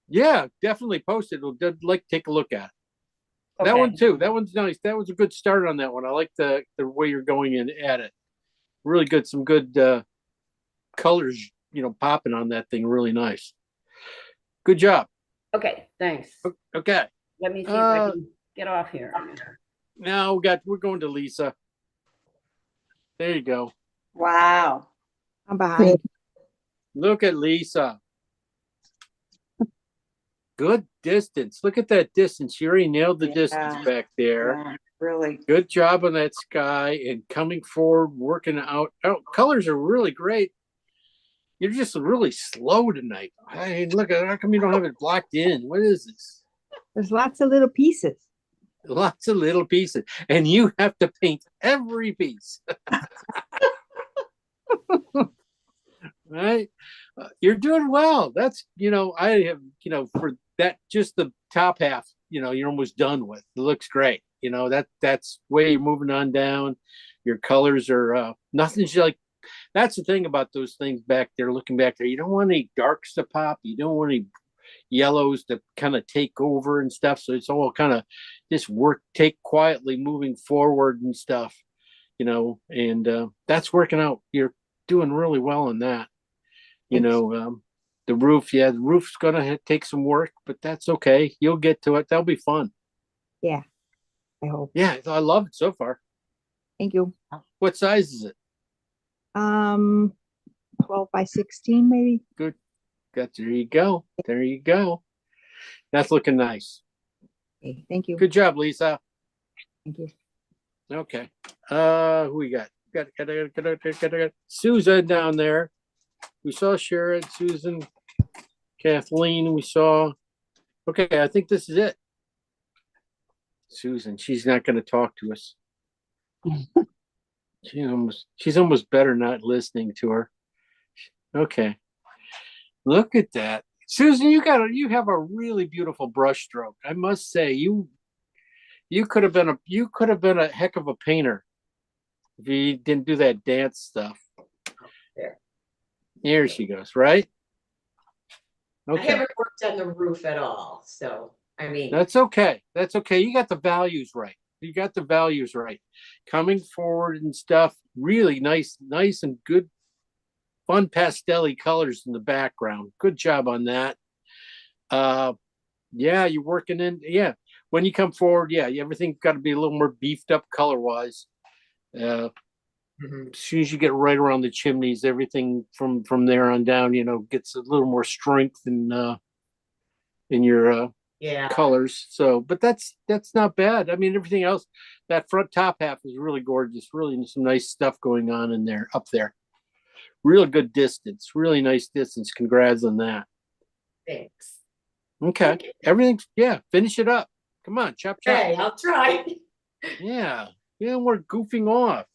Yeah, definitely post it. I'd like to take a look at it. That Okay. one too. That one's nice. That was a good start on that one. I like the way you're going in at it. Really good. Some good colors, popping on that thing. Really nice. Good job. Okay, thanks. Okay. Let me see if I can get off here. Now we're going to Lisa. There you go. Wow. I'm behind. Look at Lisa. Good distance. Look at that distance. She already nailed the distance Yeah. back there. Yeah, really. Good job on that sky and coming forward, working out. Oh, colors are really great. You're just really slow tonight. Hey, look, how come you don't have it blocked in? What is this? There's lots of little pieces. Lots of little pieces. And you have to paint every piece. Right? You're doing well. That's, I have, for that, just the top half, you're almost done with. It looks great. That's way you're moving on down. Your colors are, nothing's like, that's the thing about those things back there, looking back there. You don't want any darks to pop. You don't want any yellows to kind of take over and stuff. So it's all kind of just take quietly moving forward and stuff, and that's working out. You're doing really well on that. The roof, the roof's going to take some work, but that's okay. You'll get to it. That'll be fun. Yeah, I hope. Yeah, I love it so far. Thank you. What size is it? 12 by 16, maybe. Good. There you go. There you go. That's looking nice. Okay, thank you. Good job, Lisa. Thank you. Okay. Who we got? Got Susan down there. We saw Sharon, Susan, Kathleen. We saw. Okay, I think this is it. Susan, she's not going to talk to us. She's almost better not listening to her. Okay. Look at that. Susan, you have a really beautiful brush stroke. I must say, you could have been a heck of a painter if you didn't do that dance stuff. Here she goes, right? I Okay. haven't worked on the roof at all, so I mean, That's okay. That's okay. You got the values right. Coming forward and stuff. Really nice and good, fun pastel-y colors in the background. Good job on that. Yeah, you're working in. Yeah, when you come forward, everything's got to be a little more beefed up color-wise. As soon as you get right around the chimneys, everything from there on down, gets a little more strength in your colors. So, but that's not bad. I mean, everything else, that front top half is really gorgeous. Really some nice stuff going on in there, up there. Real good distance, really nice distance. Congrats on that. thanks. Okay, everything's finish it up. Come on, chop. Hey, I'll try. Yeah, we're goofing off.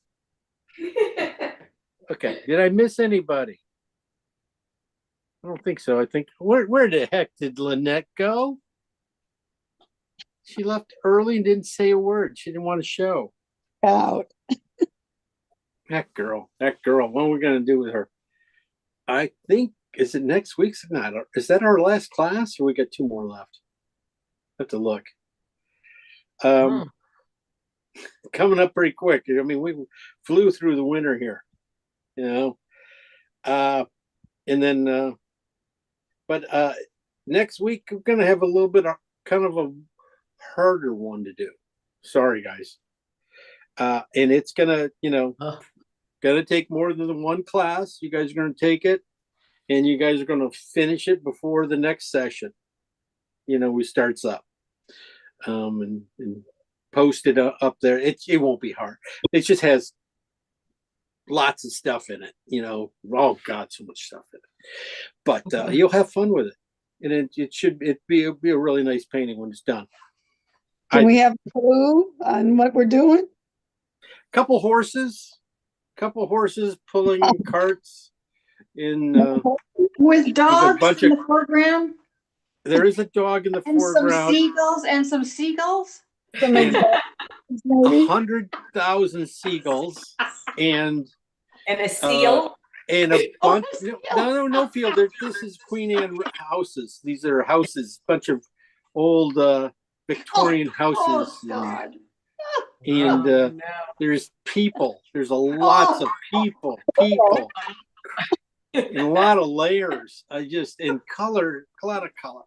Okay, did I miss anybody? I don't think so. I think where the heck did Lynette go? She left early and didn't say a word. She didn't want to show. Out. That girl. What are we gonna do with her? I think is it next week's not? Is that our last class, or we got 2 more left? Have to look. Coming up pretty quick. I mean, we flew through the winter here, and then, but next week we're gonna have a little bit of kind of a harder one to do. Sorry, guys. And it's gonna, gonna take more than the one class. You guys are gonna take it, and you guys are gonna finish it before the next session. We starts up, and post it up there. It won't be hard. It just has lots of stuff in it. Oh God, so much stuff in it. But you'll have fun with it, and it should be a really nice painting when it's done. Can we have a clue on what we're doing? Couple horses pulling carts in With dogs bunch in of- the program? There is a dog in the And some foreground. seagulls and some seagulls. Some And examples, maybe? 100,000 seagulls and And a seal? a Oh, bunch. that's No field. This is Queen Anne houses. These are houses, bunch of old Victorian houses. Oh, God. And Oh, no. there's people. There's lots of people, and a lot of layers. I just in color, a lot of color.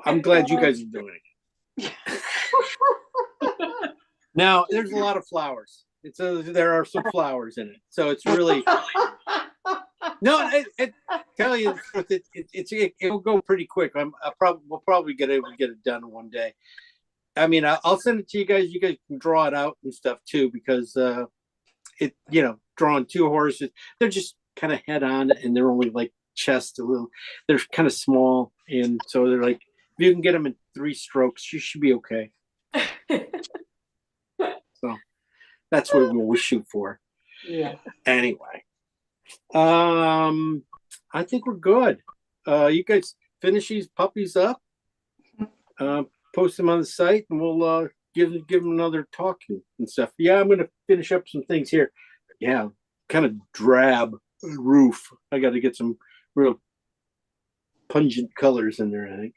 I'm glad you guys are doing it. Now there's a lot of flowers. There are some flowers in it, so it's really no. Tell you the truth, it'll go pretty quick. We'll probably get able to get it done one day. I mean, I'll send it to you guys. You guys can draw it out and stuff too, because drawing two horses, they're just kind of head on, and they're only like chest a little. They're kind of small, and so they're like, if you can get them in 3 strokes, you should be okay. So that's what we'll shoot for. Yeah. Anyway, I think we're good. You guys finish these puppies up, post them on the site, and we'll give them another talking and stuff. Yeah, I'm gonna finish up some things here. Yeah, kind of drab roof. I got to get some real pungent colors in there, I think.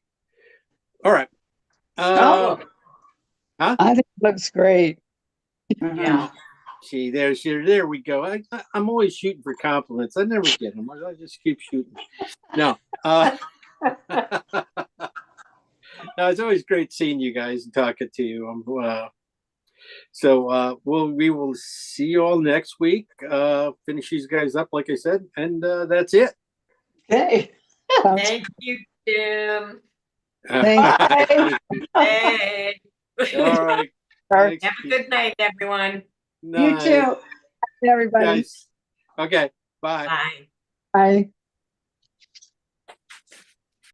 All right. I think it looks great. Yeah. See, there we go. I'm always shooting for compliments. I never get them. I just keep shooting. No. No, it's always great seeing you guys and talking to you. We will see you all next week. Finish these guys up, like I said, and that's it. Okay. Thank you, Jim. Thanks. Hey. All right. Have Have a good night, everyone. You too. Everybody. Guys. Okay. Bye. Bye. Bye.